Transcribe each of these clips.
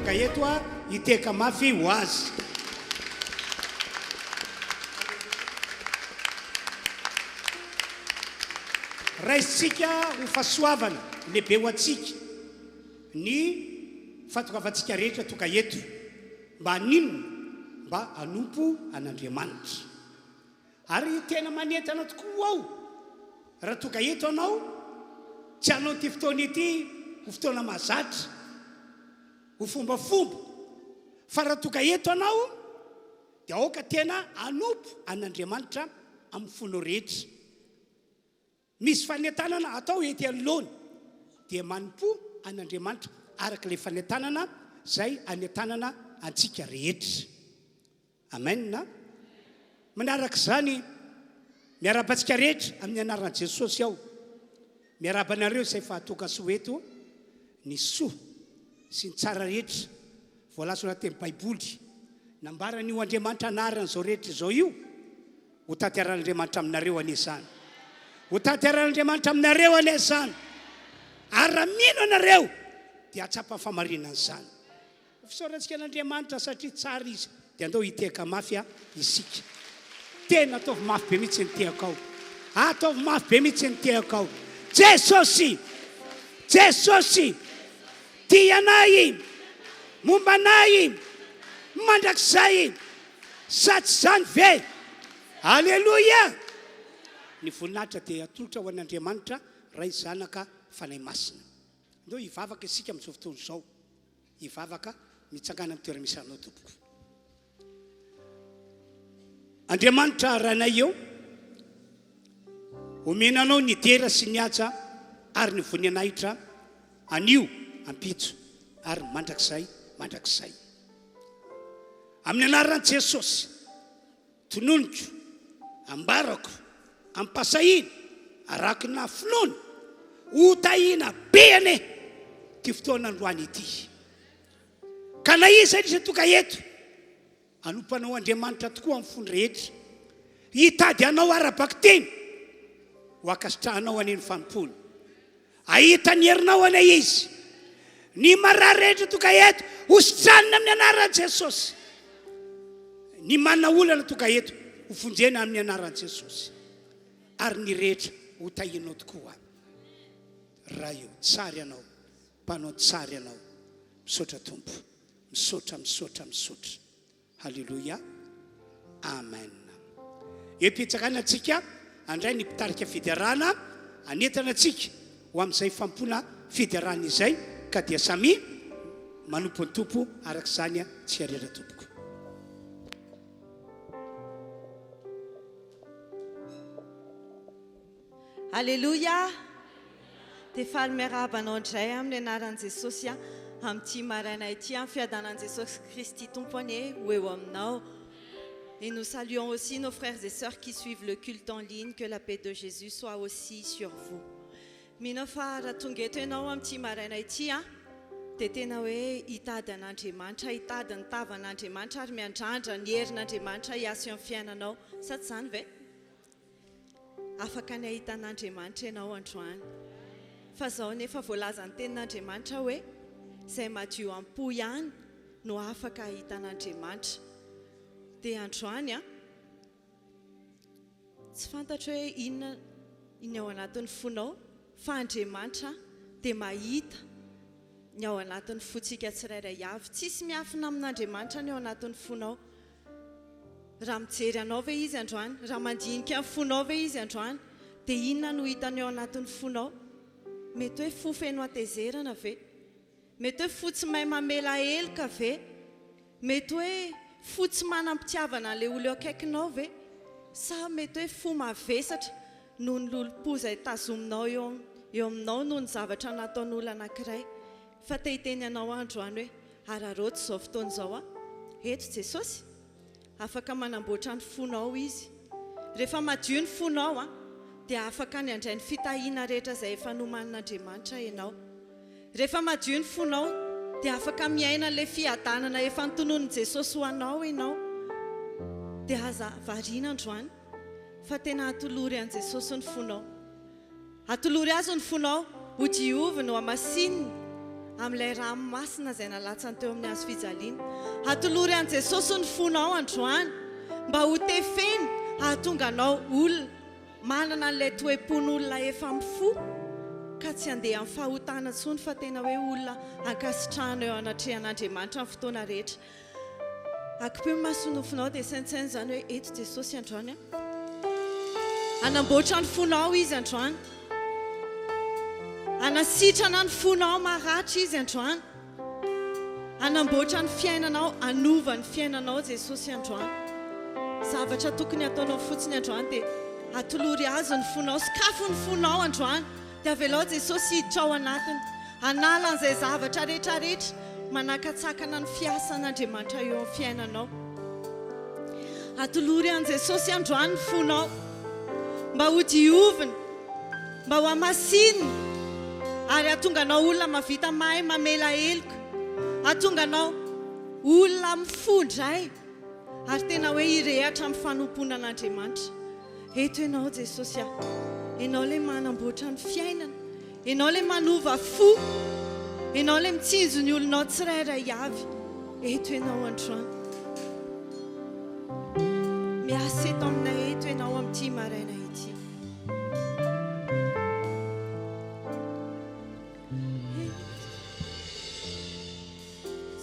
tonga eto a hiteka mafy ho azy. Raisitsika ho fahasoavana lehibe ho atsika ny fatokavantsika rehetra tonga eto mba haninona mba hanompo an'Andriamanitra. Ary tena manentana tokoa ao raha tonga eto anao tsy hanao ty fotoana ity ho fotoana mahazatra ho fombafomba, fa raha tonga eto anao dia aoka tena hanompo an'Andriamanitra amin'ny fonao rehetra. Misy fanentanana atao ety anoloana dia manompo an'Andriamanitra araka le fanentanana zay anentanana antsika rehetra. Amen na manaraka izany miarabantsika rehetra amin'ny anaran'i Jesosy aho miarabanareo izay fahatoka Soweto ny soa sy ny tsara rehetra voalaza anaty ny Baiboly nambara n'io Andriamanitra anaran'izao rehetra izao io ho tanteran'Andriamanitra aminareo anesany, ho tanteran'Andriamanitra aminareo anesany. Ary raha mino anareo dia atsapa famarinana izany. Fisaorantsika an'Andriamanitra satria tsara izy dia andao hiteka mafy isika. Tena ataovy mafy be mihitsy ny teako ao, ataovy mafy be mihitsy ny teako ao. Jesosy, Jesosy tia anay, momba anay mandrakizay, sa tsy izany ve? Alleluia. Ny voninahitra dia atolotra ho an'Andriamanitra ray zanaka fanahy masina. Andao hivavaka isika amin'izao fotoana izao, hivavaka mitsangana amin'ny toerana misy anao tompoko. Andriamanitra ranay eo omenanao ny dera sy ny aja ary ny voninahitra anio ampitso ary mandrakizay mandrakizay. Amin'ny anaran'i Jesosy tononiko, ambarako, ampasahina araka na finoana ho tahina be ane ty fotoana androany ity. Ka na iza izy tonga eto anompanao Andriamanitra tokoa amin'ny fony rehetra, hitady anao arabaka teny ho akasitrahanao aneny fanompony, ahita ny herinao ane izy. Ny marary rehetra tonga eto ho sitranina amin'ny anaran'i Jesosy, ny manana olana tonga eto ho vonjena amin'ny anaran'i Jesosy, ary ny rehetra ho tahinao tokoa. Raha io tsara ianao, mpanao tsara ianao, misaotra Tompo, misaotra misaotra misaotra. Halleluia, amen. Epitsakana antsika andray ny mpitarika fiderana anentana antsika ho amin'izay fampona fiderana izay, ka dia samy manompo ny Tompo arak'izany tsy arera tompoko. Alléluia. Dia faly miarabanao indray amin'ny anaran'i Jesosy amin'ity maraina ity amin'ny fiadanan'i Jesosy Christ tompony ho eo aminao. Et nous saluons aussi nos frères et sœurs qui suivent le culte en ligne. Que la paix de Jésus soit aussi sur vous. Mino fa raha tonga eto ianao amin'ity maraina ity dia tena hoe hitady an'Andriamanitra, hitady ny tavan'Andriamanitra ary miandrandra ny herin'Andriamanitra hiasa amin'ny fiainanao. Sa tsy izany ve? Afaka ny ahitan'Andriamanitra ianao androany. Fa izao nefa voalaza ny tenin'Andriamanitra hoe izay madio am-po ihany no afaka ahitan'Andriamanitra. Dia androany tsy fantatra hoe inona ny ao anatin'ny fonao, fa Andriamanitra dia mahita ny ao anatin'ny fontsika tsirairay avy. Tsisy miafina amin'Andriamanitra ny ao anatin'ny fonao. Raha mijery anao ve izy androany, raha mandinika ny fonao ve izy androany, dia inona no hitany ao anatin'ny fonao? Mety hoe fo feno atezerana ve? Mety hoe fo tsy mahay mamela helika ve? Mety hoe fo tsy manam-pitiavana an'ilay olo eo akaikinao ve? Sa mety hoe fo mavesatra noho ny lolo-po izay tazominao eo aminao noho ny zavatra nataon'olona anankiray. Fa te hiteny anao androany hoe araroty izao fotoana izao eto Jesosy afaka manamboatra ny fonao izy. Rehefa madio ny fonao dia afaka ny andray ny fitahiana rehetra izay efa nomanin'Andriamanitra ianao. Rehefa madio ny fonao dia afaka miaina ilay fiadanana efa notononin' Jesosy ho anao ianao. Dia aza variana androany fa tena atolory an' Jesosy ny fonao. Atolory azy ny fonao ho diovina, ho amasinina amin'ilay ranomasina izay nalatsany teo amin'ny azo fijaliana. Atolory an' Jesosy ny fonao androany mba ho tefeny ahatonga anao olona manana an'ilay toe-pon'olona efa mifo ka tsy andeha amin'ny fahotana intsony fa tena hoe olona ankasitrahana eo anatrehan'Andriamanitra amin'ny fotoana rehetra. Akipio masonofinao dia saintsainy izany hoe eto Jesosy androany anamboatra ny fonao izy androany, anasitrana ny fonao maratra izy androany, anamboatra ny fiainanao, anova ny fiainanao Jesosy androany. Zavatra tokony ataonao fotsiny androany dia atolory azy ny fonao, sakafo ny fonao androany dia avelao Jesosy hiditra ao anatiny, anala an'izay zavatra rehetrarehetra manakatsakana ny fiasan'Andriamanitra eo amin'ny fiainanao. Atolory an' Jesosy androany ny fonao mba ho diovina, mba ho amasinina, ary ahatonga anao olona mavita mahay mamela helika, ahatonga anao olona mifondray ary tena hoe hirehatra amin'ny fanompoana an'Andriamanitra. Eto ianao Jesosy ianao ilay manamboatra ny fiainana, ianao ilay manova fo, ianao ilay mitsinjo ny olonao tsirairay avy. Eto ianao androany, miasa eto aminay eto ianao amin'ity maraina ity.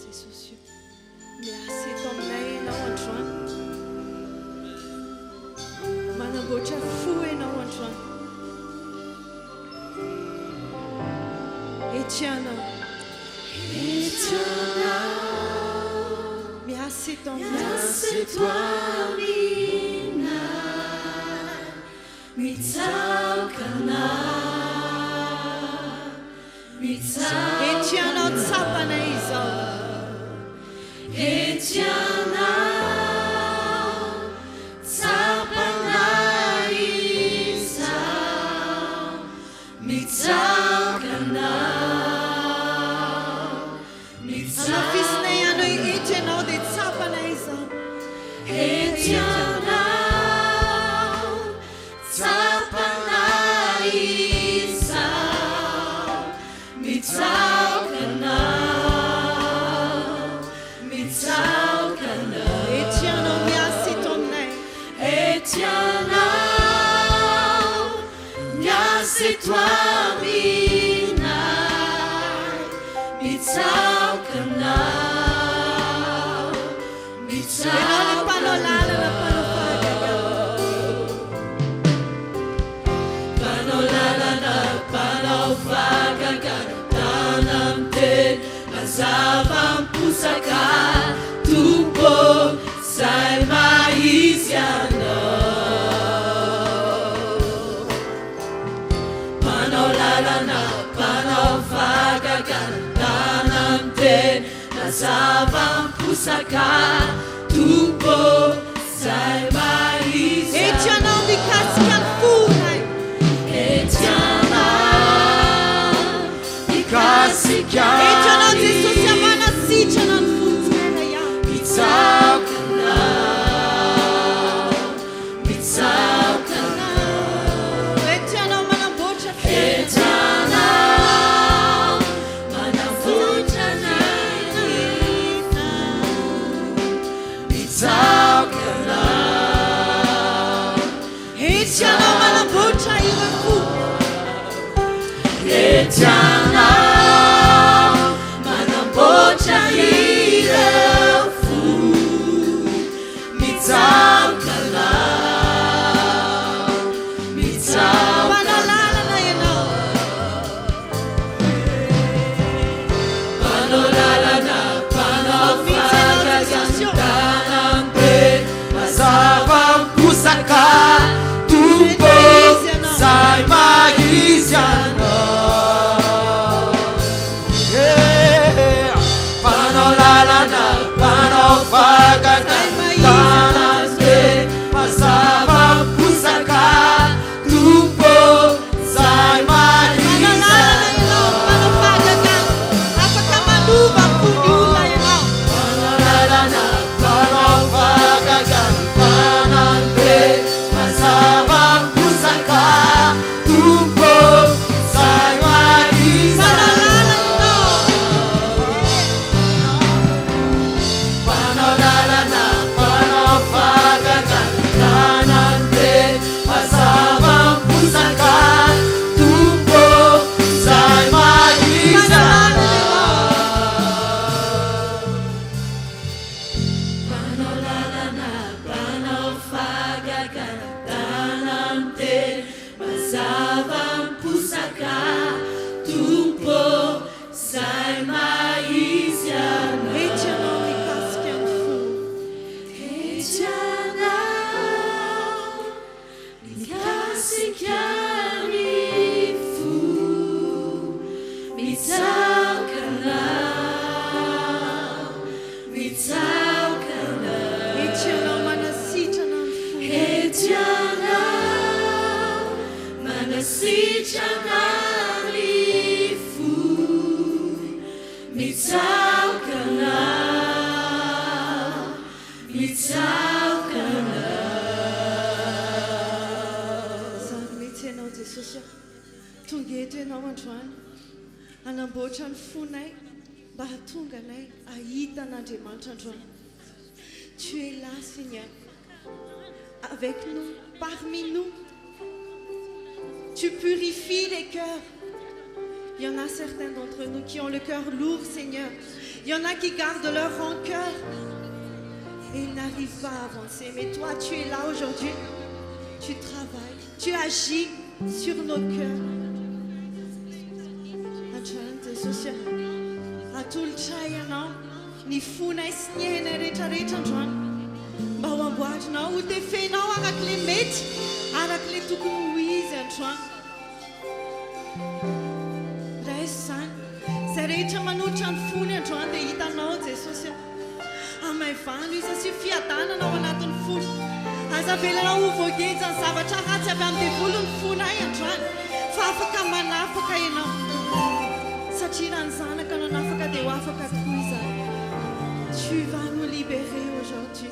Jesosy miasa eto aminay ianao androany, manamboatra fo ianao androany. Etianao miasa eto aminay, etianao tsapana izao, anafisinay anao etianao dia tsapana izao. Etianao miasa eto aminay, ianao ilay mpanao lalana, mpanao vavaka, Pusaka tupo sai maisiana panolalana panovagaga tanante nazava pusaka tupo sai maisiana. etianao mikasika ny fonay, etianao Jesosy amanasitrana ny fontsirairay avy. Etianao manamboatra etianao manamboatra ira fo, panalalana ianao, Pusaka tupo sai maisiana Tongeto ianao androany anamboatra ny fonay mba hatonga anay ahita an'Andriamanitra androany. Tu es là, Seigneur, avec nous, parmi nous. Tu purifies les cœurs. Il y en a certains d'entre nous qui ont le cœur lourd, Seigneur. Il y en a qui gardent leur rancœur et ils n'arrivent pas à avancer. Mais toi, tu es là aujourd'hui. Tu travailles, tu agis sur nos cœurs. Jesus, atolotra ianao ny fonay sy ny hainay rehetrarehetra androany mba ho amboatrinao ho tefenao arak'ilay mety arak'ilay tokony ho izy androany. Raiso zany izay rehetra manolotra ny fony androany dia hitanao Jesosy amaivano izy sy fiadananao anatin'ny fony azavelanao ho voageja ny zavatra ratsy avy amin'ny devolo ny fonay androany fa afaka manafaka ianao satria raha ny zanaka anao nafaka dia ho afaka tokoa izany. Tu vas nous libérer aujourd'hui.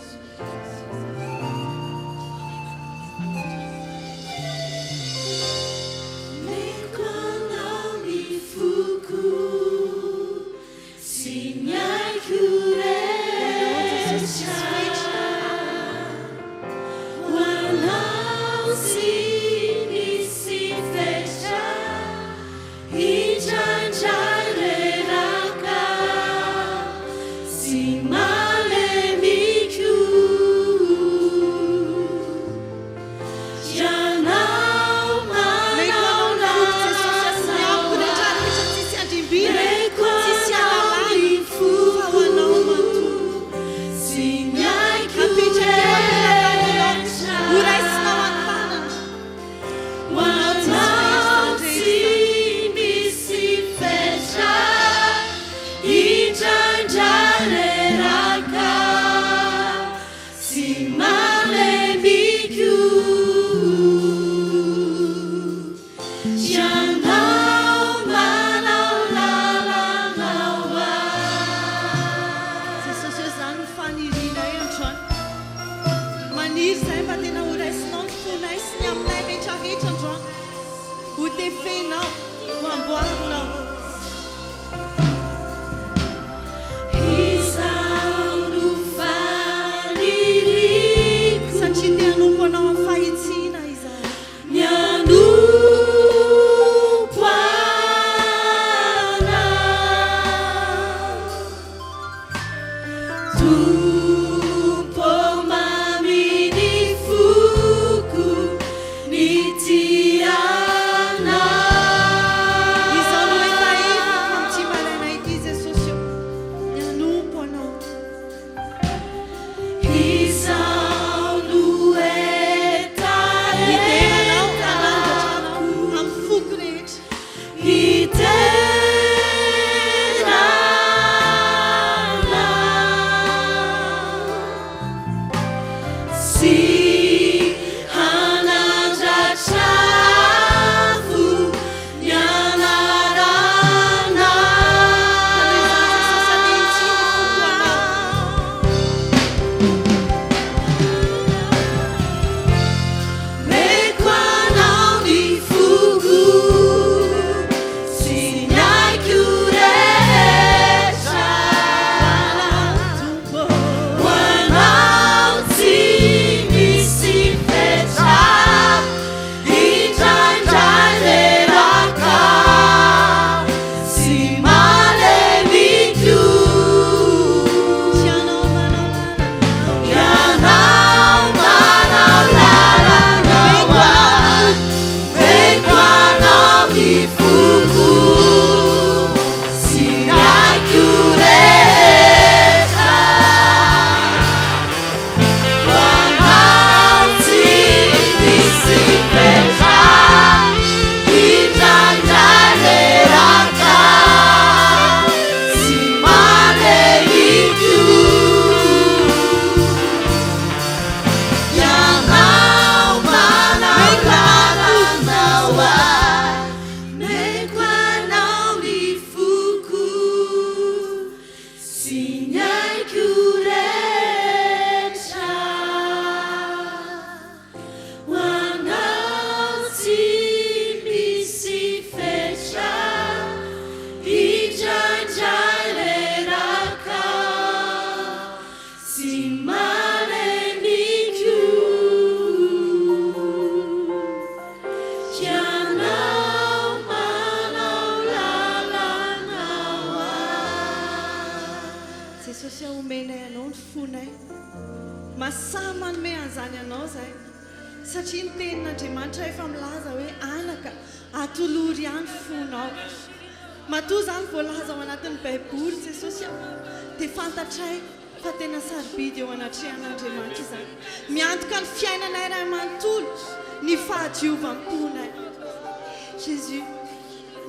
fonay masahy manome an'izany anao zay satria ny tenin'Andriamanitra efa milaza hoe anaka atolory ihany fonao matoa zany voalaza ao anatin'ny baiboly Jesosy dia fantatray fa tena sarobidy eo anatrehan'Andriamanitra izany miantoka ny fiainanay ray manontolo ny fahadiovam-ponay. Jésus,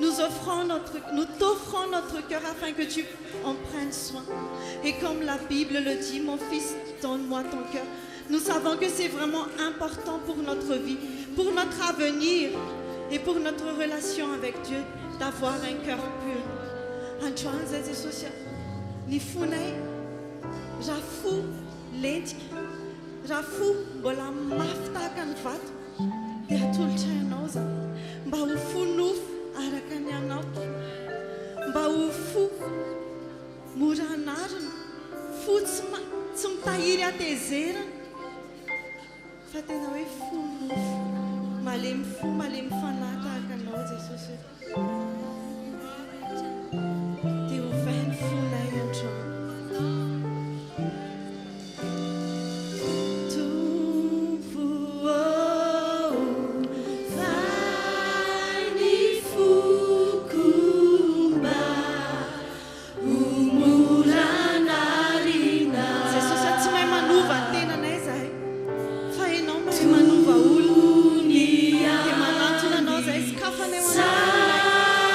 nous t'offrons notre cœur afin que tu en prennes soin. Et comme la Bible le dit, mon fils, donne-moi ton cœur. Nous savons que c'est vraiment important pour notre vie, pour notre avenir et pour notre relation avec Dieu d'avoir un cœur pur. Androany zay Jesosy ny fonay rafo lentika rafo mbola mafy tahaka ny vato dia atolotra ianao zany mba ho fonofo araka ny anao mba ho fo mora anarina fo tsy mitahiry atezerana fa tena hoe fonofo malemy fo malemy fanahy tahaka anao Jesosy dia ovainy fonay androany. Sa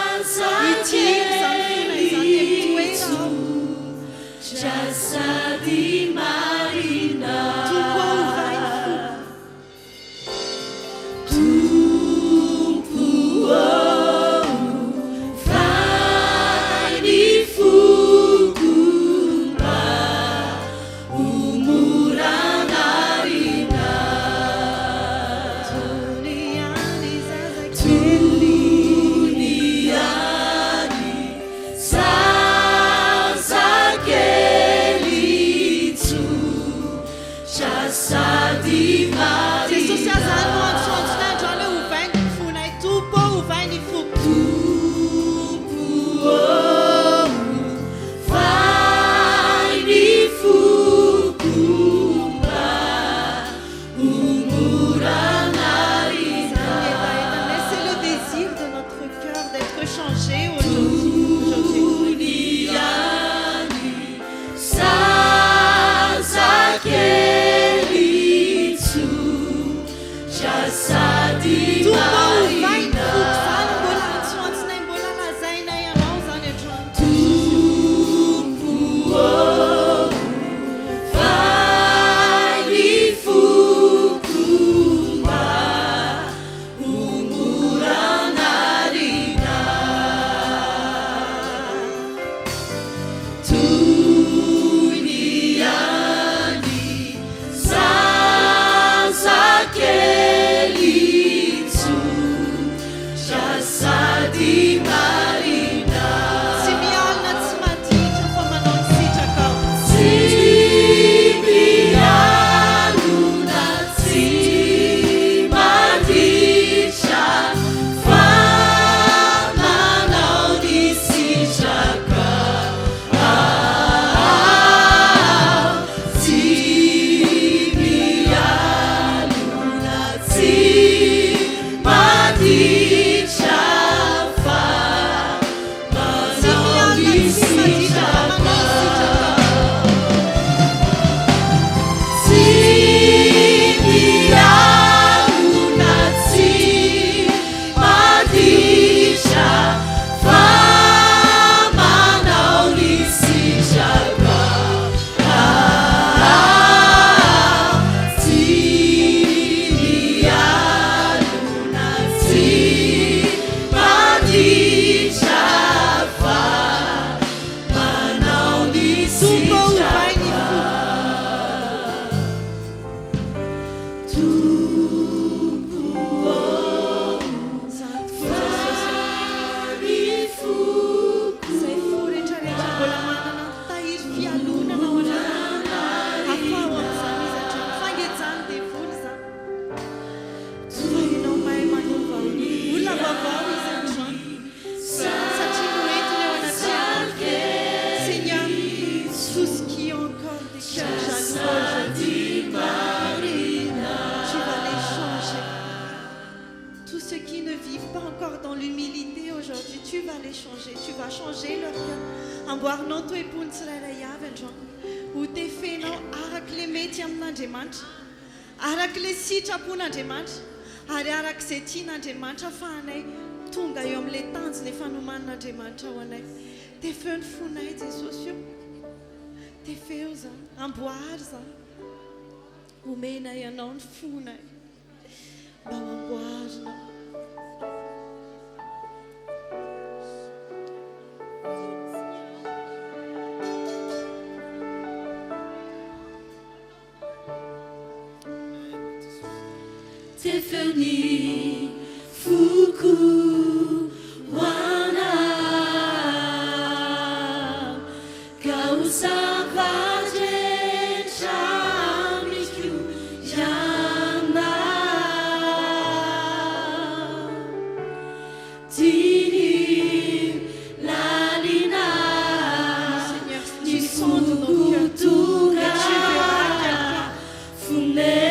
les changer. Tu vas changer leur cœur. Amboarinao toe-pony tsirairay avy androany. Ho tefenao arak'ilay mety amin'Andriamanitra. Arak'ilay sitrapon'Andriamanitra. Ary arak'izay tian'Andriamanitra ahafahanay tonga eo amin'ilay tanjona efa nomanin'Andriamanitra ho anay. Tefeo ny fonay Jesosy io. Tefeo zany. Amboary zany. Omena ianao ny fonay. Mba ho amboarinao. Tefeni fuku wana kausavaje chamikyu yana tini lalina ni fukutuga fune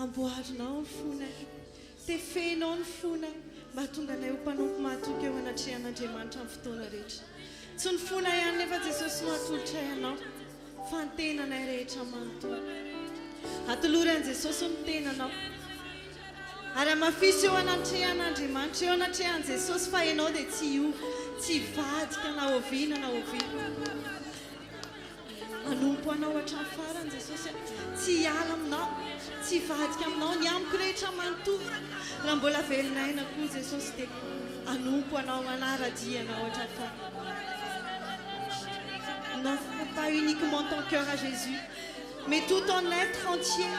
Amboarinao ny fonay. Tefenao ny fonay. Mba tonga anay ho mpanompo mahatoky eo anatrehan'Andriamanitra amin'ny fotoana rehetra. Tsy ny fonay ihany nefa Jesosy no atolotra ianao, fa ny tenanay rehetra manontolo. Atolory an'i Jesosy ny tenanao. Ary amafisy eo anatrehan'Andriamanitra, eo anatrehan'i Jesosy fa ianao dia tsy io, tsy vadika na oviana na oviana. anompo anao hatrany farany Jesosy tsy hiala aminao tsy vadika aminao ny amiko rehetra manontolo raha mbola velon'aina koa Jesosy dia anompo anao manara-dianao hatrany farany. N'offre pas uniquement ton cœur à Jésus, mais tout ton être entier.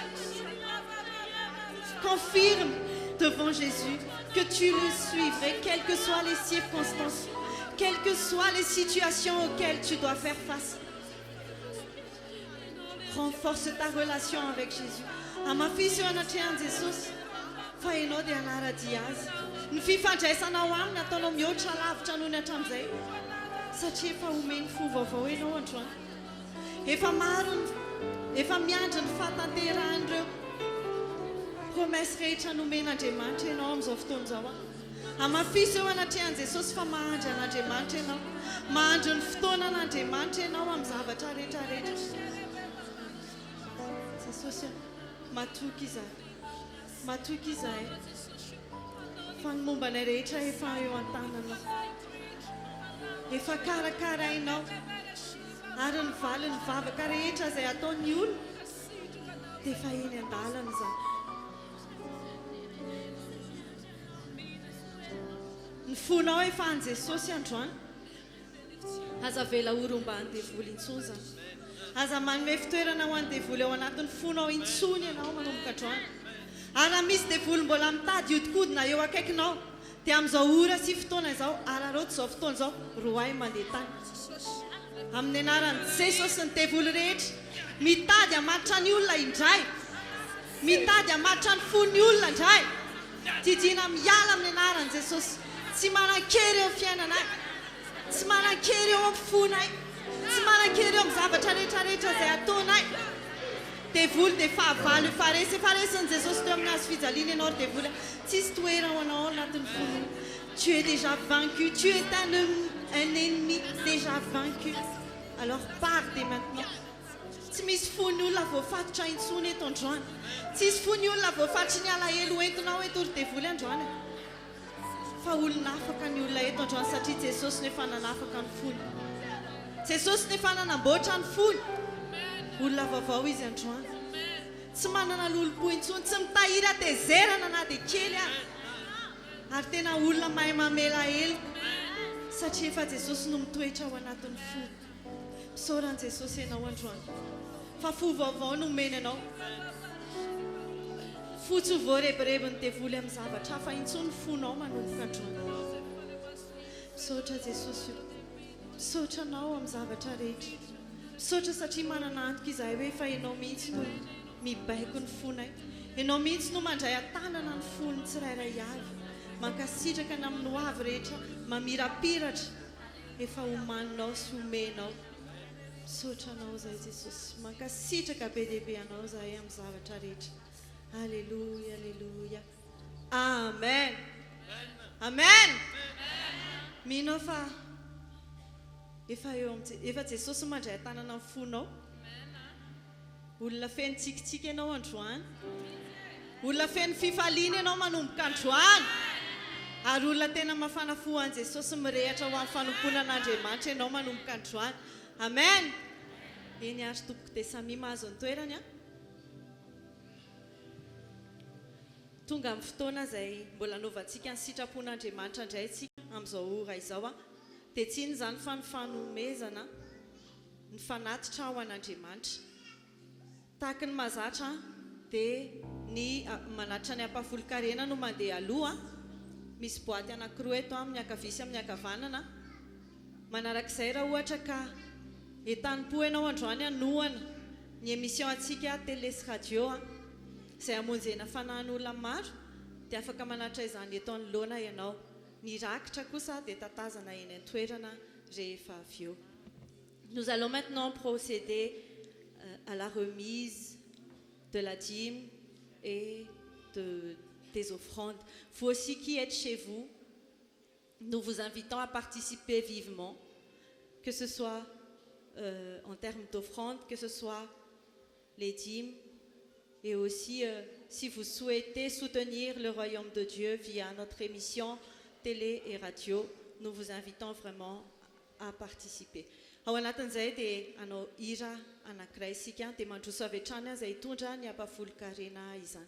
Confirme devant Jésus que tu le suivrais, quelles que soient les circonstances, quelles que soient les situations auxquelles tu dois faire face. Renforce ta relation avec Jésus. Amafisy anatrehany Jesosy fa ianao dia hanarady azy. Ny fifandraisanao aminy ataonao mihoatra lavitra noho ny hatramin'izay satria efa omeny fo vaovao ianao androany. Efa miandry ny fahatanteran'ireo promesse rehetra nomen'Andriamanitra ianao amin'izao fotoana izao. Amafisy eo anatrehany Jesosy fa mahandry an'Andriamanitra ianao, mahandry ny fotoana an'Andriamanitra ianao amin'ny zavatra rehetrarehetra. Jesosy matoky izahay fa ny mombanay rehetra efa eo an-tananao, efa karakarainao ary ny valy ny vavaka rehetra izay ataon'ny olona dia efa eny an-dalana izany. Ny fonao efa an Jesosy androany, aza vela oromba andevoly intsony zany, aza manome fitoerana ho andevoly ao anatin'ny fonao intsony ianao manomboka androany. Ary raha misy devoly mbola mitady hodikodina eo akaikinao dia amin'izao ora sy fotoana izao araroto izao fotoana izao roay mandeha tany amin'ny anaran'i Jesosy. Ny devoly rehetra mitady hamatitra ny olona indray, mitady hamatitra ny fon'ny olona indray, didina miala amin'ny anaran'i Jesosy. Tsy manan-kery eo amin'ny fiainanay, tsy manan-kery eo amin'ny fonay, tsy manan-kery eo amin'ny zavatra rehetrarehetra izay ataonay. Devoly dia fahavalo faresin'i Jesosy teo amin'ny hazo fijaliana ianao ry devoly. Tsisy toerana ho anao anatin'ny fonao. Tu es déjà vaincu, tu es un ennemi déjà vaincu. Alors pars dès maintenant. Tsy misy fon'ny olona voafatotra intsony eto androany, tsisy fon'ny olona voafatry ny alahelo entinao eto ry devoly androany. Fa olona afaka ny olona eto androany satria Jesosy nefa nanafaka ny fony. Jesosy nefa nanamboatra ny fony. Olona vaovao izy androany. Tsy manana lolo-po intsony, tsy mitahiry atezerana na dia kely ary tena olona mahay mamela heloko satria efa Jesosy no mitoetra ao anatin'ny fony. Misaoran'i Jesosy ianao androany fa fo vaovao no omena ianao. Fotsy voareborebo ny devoly amin'ny zavatra hafa intsony fonao manomboka androany. Misaotra Jesosy io, misaotra anao amin'ny zavatra rehetra, misaotra satria manana antoka izahay hoe efa ianao mihitsy no mibaiko ny fonay, ianao mihitsy no mandray an-tanana ny fon'ny tsirairay avy, mankasitraka ny amin'ny hoavy rehetra mamirapiratra efa homaninao sy homenao. Misaotra anao izay Jesosy, mankasitraka be dia be anao izahay amin'ny zavatra rehetra. Alléluia, alléluia. Amen. Amen. Minao fa efa Jesosy mandray an-tanana amin'ny fonao. Olona feno tsikitsiky ianao androany, olona feno fifaliana ianao manomboka androany, ary olona tena mafana fo an Jesosy mirehatra ho amin'ny fanompona an'Andriamanitra ianao manomboka androany. Amen. Eny ary tompoko dia samy mahazo ny toerany tonga amin'ny fotoana izay mbola novantsika ny sitrapon'Andriamanitra indray tsika amin'izao ora izao dia tsy iny izany fa ny fanomezana, ny fanatitra ao an'Andriamanitra. Tahaka ny mazatra dia ny manatitra ny ampahafolo-karena no mandeha aloha. Misy boaty anankiroa eto amin'ny akavia amin'ny akavanana. Manarak'izay raha ohatra ka etanimpo ianao androany anohana ny émission antsika télé sy radio izay amonjena fanahin'olona maro dia afaka manatra izany eto anoloana ianao. Ny rakitra kosa dia tatazana eny an-toerana rehefa avy eo. Nous allons maintenant procéder à la remise de la dîme et des offrandes. Vous aussi qui êtes chez vous, nous vous invitons à participer vivement, que ce soit en termes d'offrandes, que ce soit les dîmes, et aussi si vous souhaitez soutenir le royaume de Dieu via notre émission télé et radio, nous vous invitons vraiment à participer. ao anatin'izay dia anao hira anankiray isika dia mandroso avy hatrany azy hitondra ny ampafolo-karena izany.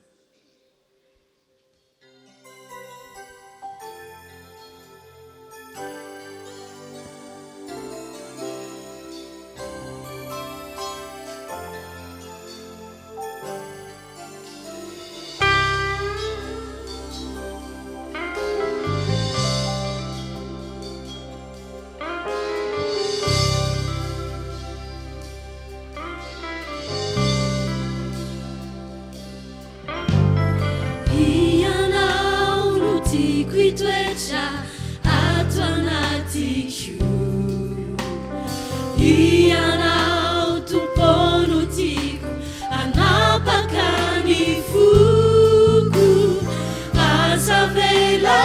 Toetra ato anatiko ianao tompono tiako anapaka ny foko aza vela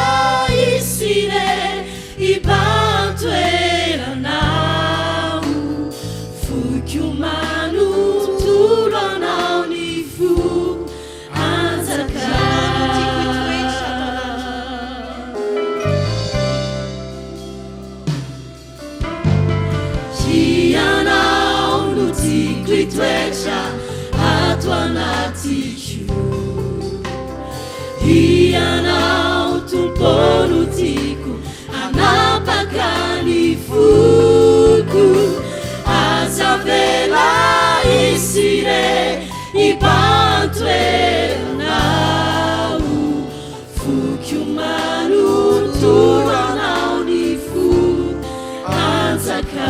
isire ibantoeranao foko manotolo anao ny foko anjaka toetra ato anatiko ianao tompono tiako anapaka ny foko aza vela isire ibantoeranao foko manotolo anao ny foko anjaka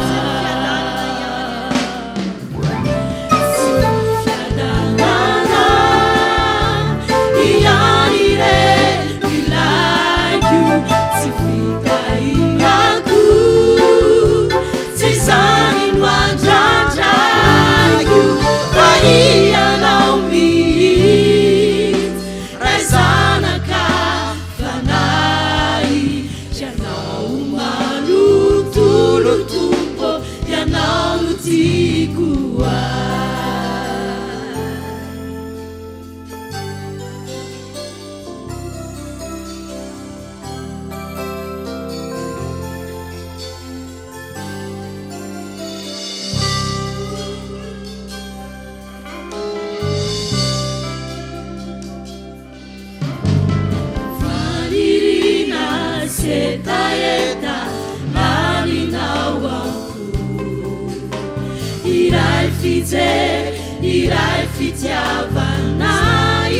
irai fitiavana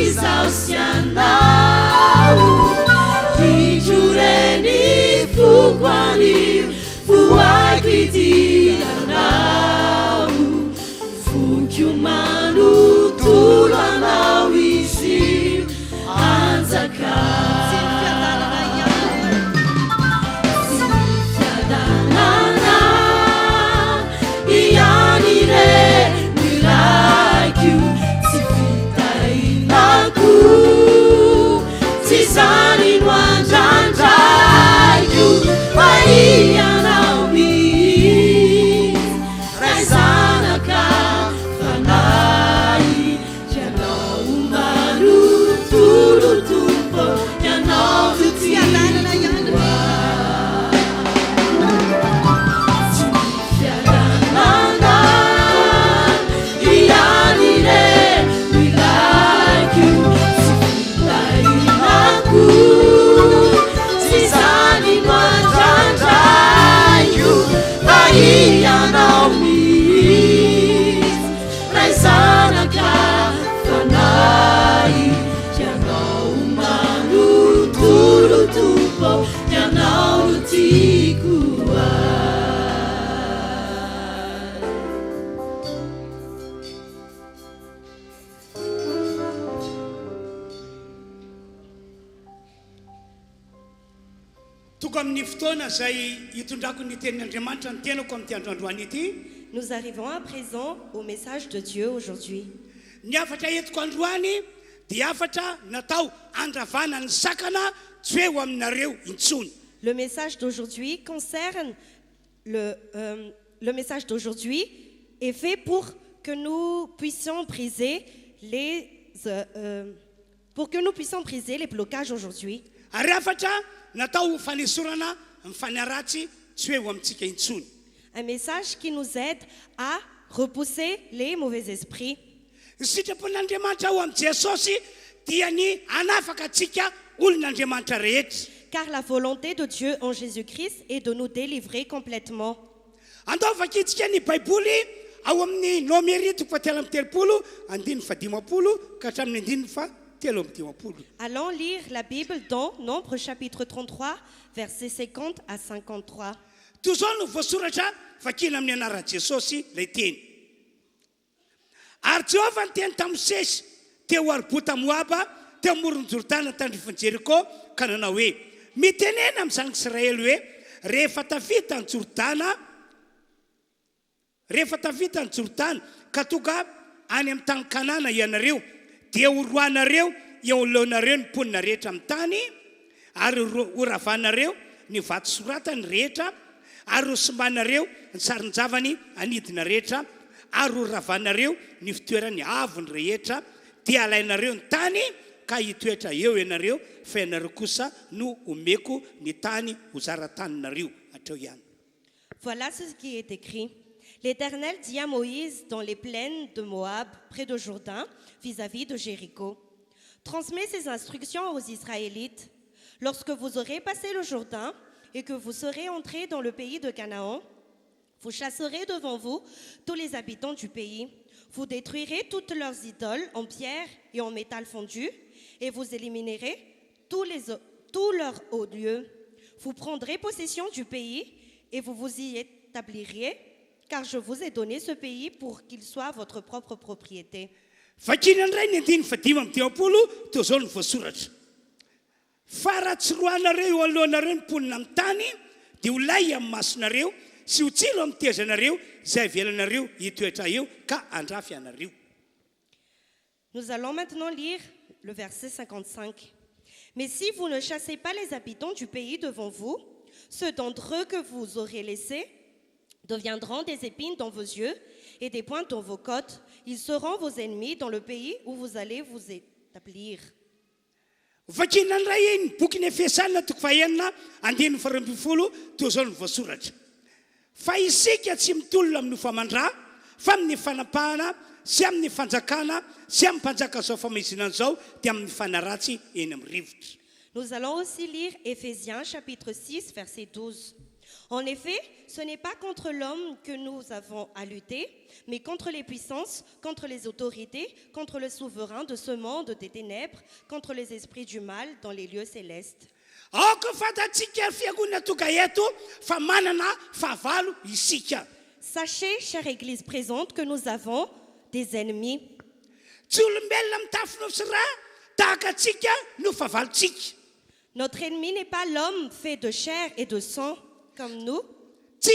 izao sy anao hijoreny foko anio voaiko idianao foko manotolo anao izy anjaka Sasany no andrandraiko ianao misy ray zanaka fanahy ianao manotolo tompo ianao no tsy ananana ihany tsy fiadanana ianire milaiko Sasany no andrandraiko ianao misy ray zanaka fanahy ianao manotolo tompo ianao no tiako Nous arrivons à présent au message de Dieu aujourd'hui. Le message d'aujourd'hui concerne le message d'aujourd'hui est fait pour que nous puissions briser les blocages aujourd'hui. Un message qui nous aide à repousser les mauvais esprits. Ny sitrapon'Andriamanitra ao am Jesosy dia ny anafaka atsika olon'Andriamanitra rehetra. Car la volonté de Dieu en Jésus-Christ est de nous délivrer complètement. Andao vakitsika ny Baiboly ao amin'ny Nomeri 7:30 ka hatramin'ny 3:30. Allons lire la Bible dans Nombre chapitre 33, versets 50 à 53. Toy izao no voasoratra vakina amin'ny anaran'i Jesosy ilay teny. Ary Jehovah niteny tamin'ny Mosesy teo Arbota Moaba teo amoron'ny Jordana tandrifin Jeriko ka nanao hoe mitenena amin'ny zanaka Israely hoe rehefa tavita ny Jordana ka tonga any amin'ny tany Kanana ianareo dia horoanareo eo alohanareo ny mponina rehetra amin'ny tany ary horavanareo ny vato soratany rehetra ary hosimbanareo ny sarin-javany anidina rehetra ary horavanareo ny fitoerany avony rehetra dia alainareo ny tany ka hitoetra eo ianareo fa ianareo kosa no omeko ny tany ho zara-taninareo hatreo ihany. Voilà ce qui est écrit. L'Éternel dit à Moïse dans les plaines de Moab, près de Jourdain, vis-à-vis de Jéricho. Transmets ces instructions aux Israélites. Lorsque vous aurez passé le Jourdain et que vous serez entrés dans le pays de Canaan, vous chasserez devant vous tous les habitants du pays. Vous détruirez toutes leurs idoles en pierre et en métal fondu et vous éliminerez tous leurs hauts lieux. Vous prendrez possession du pays et vous vous y établirez, car je vous ai donné ce pays pour qu'il soit votre propre propriété. Vakina ndray ny 5:30 teo zao ny voasoratra. Fa raha tsiroanareo eo alohanareo ny mponina amin'ny tany dia ho lay amin'ny masonareo sy ho tsilo amin'ny tezanareo izay avelanareo hitoetra eo ka andrafy anareo. Nous allons maintenant lire le verset 55. Mais si vous ne chassez pas les habitants du pays devant vous, ceux d'entre eux que vous aurez laissés deviendront des épines dans vos yeux et des pointes dans vos côtes. Ils seront vos ennemis dans le pays où vous allez vous établir. Vakina ndray ny bokyny Efesana 2:20 teo zao ny voasoratra. Fa isika tsy mitolona amin'ny famandrà fa amin'ny fanapahana sy amin'ny fanjakana sy amin'ny mpanjaka zao famaizina zao dia amin'ny fanaratsy eny amin'ny rivotra. Nous allons aussi lire Éphésiens chapitre 6 verset 12. En effet, ce n'est pas contre l'homme que nous avons à lutter, mais contre les puissances, contre les autorités, contre le souverain de ce monde des ténèbres, contre les esprits du mal dans les lieux célestes. Sachez, chère Église présente, que nous avons des ennemis. Notre ennemi n'est pas l'homme fait de chair et de sang comme nous. Ce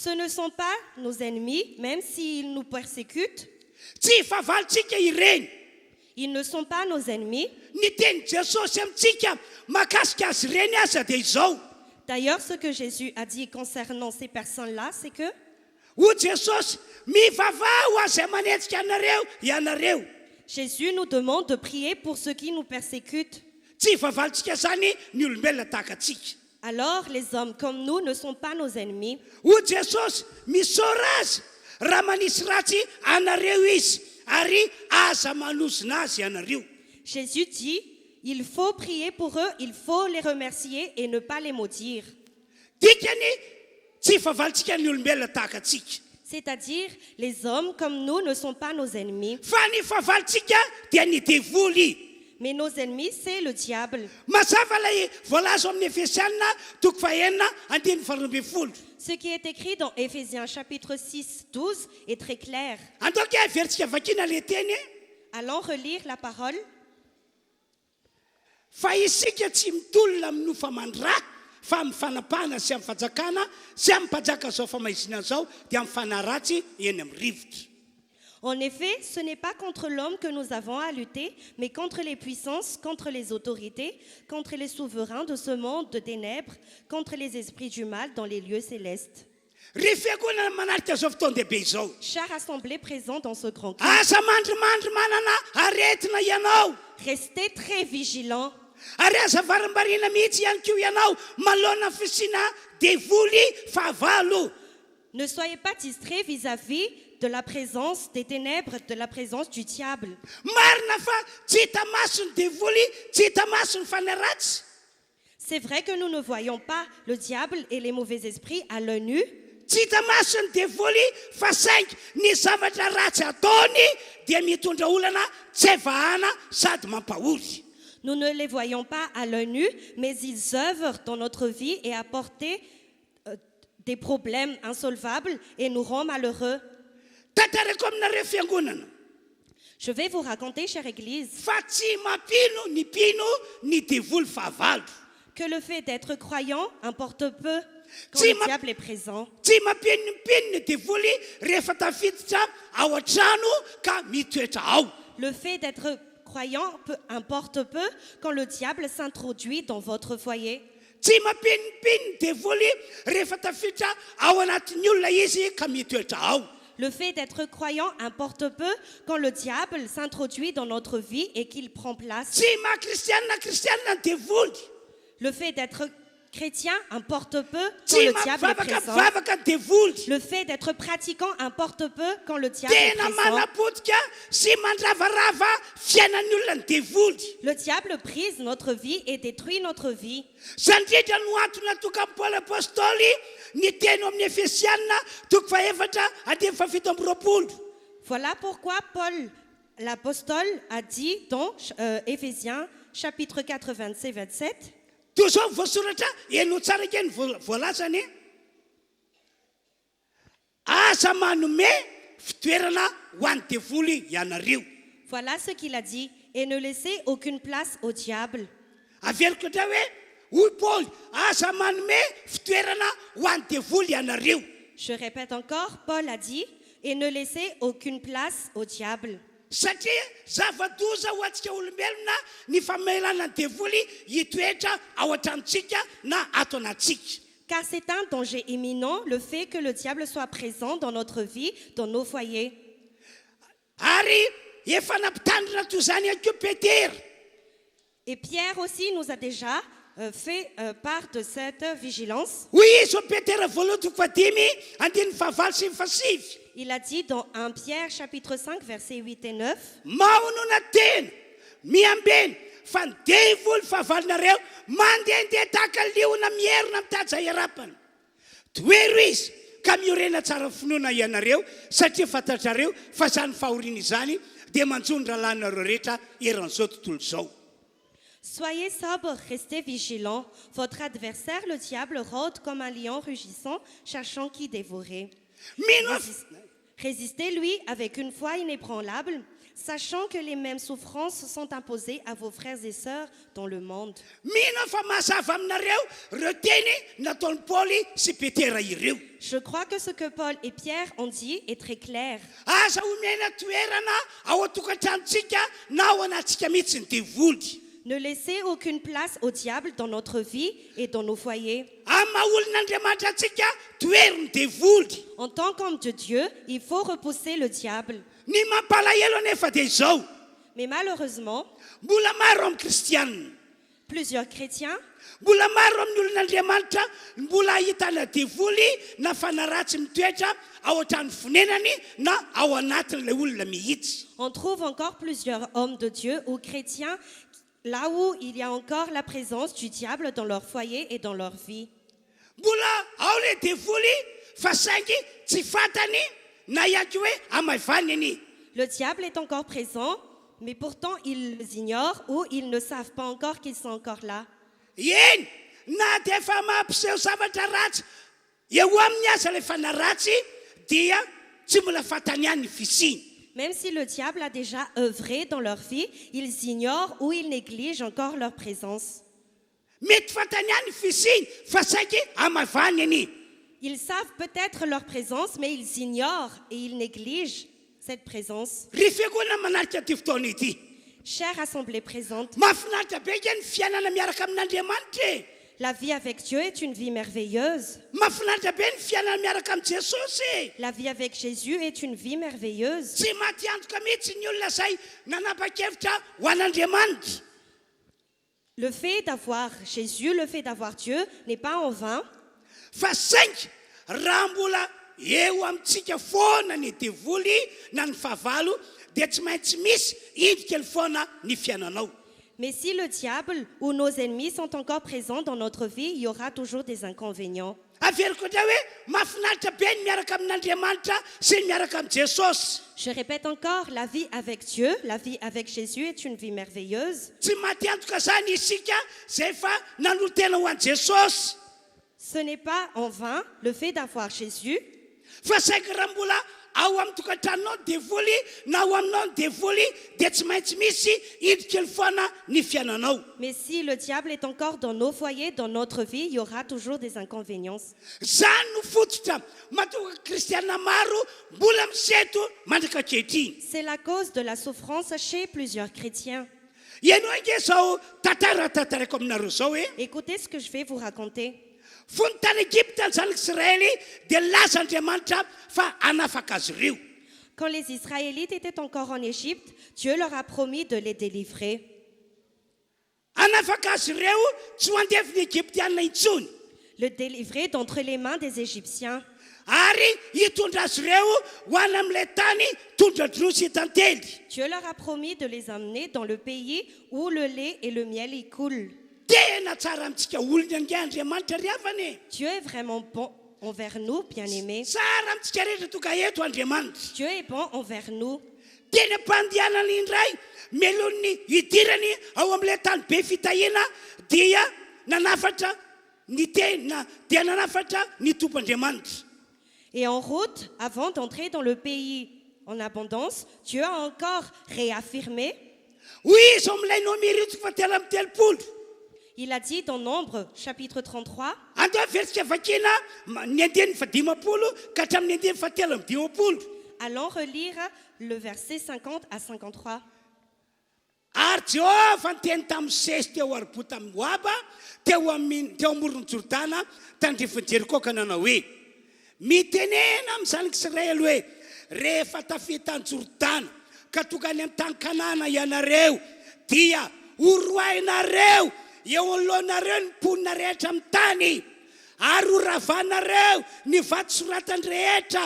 ne sont pas nos ennemis, même s'ils nous persécutent. Ils ne sont pas nos ennemis. D'ailleurs, ce que Jésus a dit concernant ces personnes-là, c'est que Jésus nous demande de prier pour ceux qui nous persécutent. Alors, les hommes comme nous ne sont pas nos ennemis. Jésus dit, il faut prier pour eux, il faut les remercier et ne pas les maudire. C'est-à-dire, les hommes comme nous ne sont pas nos ennemis. Mais nos ennemis, c'est le diable. Ce qui est écrit dans Éphésiens chapitre 6, 12 est très clair. Allons relire la parole. En effet, ce n'est pas contre l'homme que nous avons à lutter, mais contre les puissances, contre les autorités, contre les souverains de ce monde de ténèbres, contre les esprits du mal dans les lieux célestes. Chère assemblée présente dans ce grand culte, restez très vigilants. Ary azavarim-barina mihitsy ihany koa ianao malona fisina devoly fahavalo. Ne soyez pas distraits vis-à-vis de la présence des ténèbres, de la présence du diable. Marina fa tsy hita maso ny devoly, tsy hita maso ny fanaratsy. C'est vrai que nous ne voyons pas le diable et les mauvais esprits à l'œil nu. Tsy hita maso ny devoly fa saingy ny zavatra ratsy ataony dia mitondra olana tsy vahana sady mampahory. Nous ne les voyons pas à l'œil nu, mais ils œuvrent dans notre vie et apportent des problèmes insolvables et nous rendent malheureux. Tantarako aminareo fiangonana. Je vais vous raconter, chère Église, Fa tsy mampino ny pino ny devoly fahavalo. que le fait d'être croyant importe peu quand Si le ma- diable est présent. Tsy mampinopino ny devoly rehefa tafiditra ao an-trano ka mitoetra ao. Le fait d'être croyant importe peu quand le diable s'introduit dans votre foyer. Tsy mampinopino ny devoly rehefa tafiditra ao anatin'ny olona izy ka mitoetra ao. Le fait d'être croyant importe peu quand le diable s'introduit dans notre vie et qu'il prend place. Tsy kristianina ny devoly. Le fait d'être chrétien importe peu quand Tsy le diable est présent. vavaka ny devoly. Le fait d'être pratiquant importe peu quand le diable est Tena présent. manapotika sy mandravarava fiainan'ny olona ny devoly. Le diable brise notre vie et détruit notre vie. Zandritra no antony toka Paul apôstôly ny teny amin'ny Efesianina toko faefatra andimy fafito amby roapolo. Voilà pourquoi Paul, l'apostole, a dit dans Éphésiens chapitre 4, 27, Toy zao voasoratra eno tsara keny voalazany. Aza manome fitoerana ho an'ny devoly ianareo. voilà ce qu'il a dit, et ne laissez aucune place au diable. Averiko ohatra hoe hoy Paul, aza manome fitoerana ho an'ny devoly ianareo. Je répète encore, Paul a dit, et ne laissez aucune place au diable. Satria zava-doza ho antsika olombelona ny famelana ny devoly hitoetra ao an-tranontsika na ato anatsika. Car c'est un danger imminent le fait que le diable soit présent dans notre vie, dans nos foyers. Ary efa nampitandrina toy zany ihany koa Petera. Et Pierre aussi nous a déjà fait part de cette vigilance. Hoy izy o Petera voalohany toko fadimy andiny fahavalo sy ny fasivy. Il a dit dans 1 Pierre chapitre 5 versets 8 et 9, Mahonona tena miambeny fa ny devoly fahavalonareo mandehandeha tahaka liona mierina mitaja iarapana. Toero izy ka miorena tsara finoana ianareo satria fantatrareo fa zany fahoriana izany dia manjony rahalanareo rehetra eran'izao tontolo izao. soyez sobres, restez vigilants. Votre adversaire, le diable, rôde comme un lion rugissant, cherchant qui dévorer. Mino Résistez-lui avec une foi inébranlable, sachant que les mêmes souffrances sont imposées à vos frères et sœurs dans le monde. mino fa mazava aminareo reo teny nataon'ny Paoly sy Petera ireo. Je crois que ce que Paul et Pierre ont dit est très clair. Aza omena toerana ao an-tokantranontsika na ao anatsika mihitsy ny devoly. Ne laissez aucune place au diable dans notre vie et dans nos foyers. Amin'ny maha-olon'Andriamanitra antsika toero ny devoly. En tant qu'homme de Dieu, il faut repousser le diable. Ny mampalahelo anefa dia izao, Mais malheureusement, mbola maro amin'ny kristianina, plusieurs chrétiens mbola maro amin'ny olon'Andriamanitra mbola ahitana devoly na fanaratsy mitoetra ao an-trano fonenany na ao anatin'ilay olona mihitsy. on trouve encore plusieurs hommes de Dieu ou chrétiens là où il y a encore la présence du diable dans leur foyer et dans leur vie. Mbola ao le devoly fa saingy tsy fantany na iaky hoe amaivany any. Le diable est encore présent, mais pourtant ils ignorent ou ils ne savent pas encore qu'ils sont encore là. Eny, na dia efa mampiseho zavatra ratsy eo amin'ny asa ilay fanaratsy dia tsy mbola fantany ihany ny fisiny. Même si le diable a déjà œuvré dans leur vie, ils ignorent ou ils négligent encore leur présence. Mety fantany ihany ny fisiny fa saingy amaivany any. Ils savent peut-être leur présence, mais ils ignorent et ils négligent cette présence. Ry fiangonana manarika ty fotoana ity. Chère assemblée présente, Mahafinaritra be ny fiainana miaraka amin'Andriamanitra e. la vie avec Dieu est une vie merveilleuse. Mahafinaritra be ny fiainana miaraka amin'ny Jesosy. La vie avec Jésus est une vie merveilleuse. Tsy maty antoka mihitsy ny olona izay nanapa-kevitra ho an'Andriamanitra. Le fait d'avoir Jésus, le fait d'avoir Dieu n'est pas en vain. Fa saingy raha mbola eo amintsika foana ny devoly na ny fahavalo dia tsy maintsy misy indrikely foana ny fiainanao. Mais si le diable ou nos ennemis sont encore présents dans notre vie, il y aura toujours des inconvénients. Averiko ndray hoe mahafinaritra be ny miaraka amin'Andriamanitra sy ny miaraka amin'ny Jesosy. Je répète encore, la vie avec Dieu, la vie avec Jésus est une vie merveilleuse. Tsy maty antoka zany isika zay fa nanolo-tena ho an'i Jesosy. Ce n'est pas en vain le fait d'avoir Jésus. Fa saingy raha mbola ao amin'ny tokantranonao devoly na ao aminao ny devoly dia tsy maintsy misy indrikely foana ny fiainanao. Mais si le diable est encore dans nos foyers, dans notre vie, il y aura toujours des inconvénients. Zany no fototra mahatonga kristiana maro mbola miseto mandraka ankehitriny. C'est la cause de la souffrance chez plusieurs chrétiens. Ianao ange zao tantarako aminareo zao hoe Écoutez ce que je vais vous raconter. fony tany Egypte ny zanak'Israely dia laza Andriamanitra fa hanafaka azy ireo. Quand les Israélites étaient encore en Égypte, Dieu leur a promis de les délivrer. Hanafaka azy ireo tsy ho andefiny Egyptianina intsony. Le délivrer d'entre les mains des Égyptiens. Ary hitondra azy ireo ho any amin'ilay tany tondra-droa sy tantely. Dieu leur a promis de les emmener dans le pays où le lait et le miel y coulent. Tena tsara amintsika olona nge Andriamanitra ry havany. Dieu est vraiment bon envers nous, bien-aimés. Tsara amintsika rehetra toka eto Andriamanitra. Dieu est bon envers nous. Teny ampandehanana indray melony hidirany ao amin'ilay tany be fitahina dia nanafatra ny tena dia nanafatra ny tompo Andriamanitra. Et en route, avant d'entrer dans le pays en abondance, Dieu a encore réaffirmé. Hoy izy ao amin'ilay nomiritsiko fa telo amby telopolo. Il a dit dans Nombre, chapitre 33, Andao versika vakina ny andeny fadimapolo ka hatramin'ny andeny fatelo amby dimapolo. allons relire le verset 50 à 53. Ary Jehovah nyteny tamin'ny Sesy teo Arbota amin'ny Moaba teo amoron'ny Jordana tandrifin'ny Jeriko ka nanao hoe mitenena amin'ny zanak'Israely hoe rehefa tafita ny Jordana ka tonga any amin'ny tany Kanana ianareo dia horoainareo eo alohanareo ny mponina rehetra amin'ny tany ary horavanareo ny vatosoratany rehetra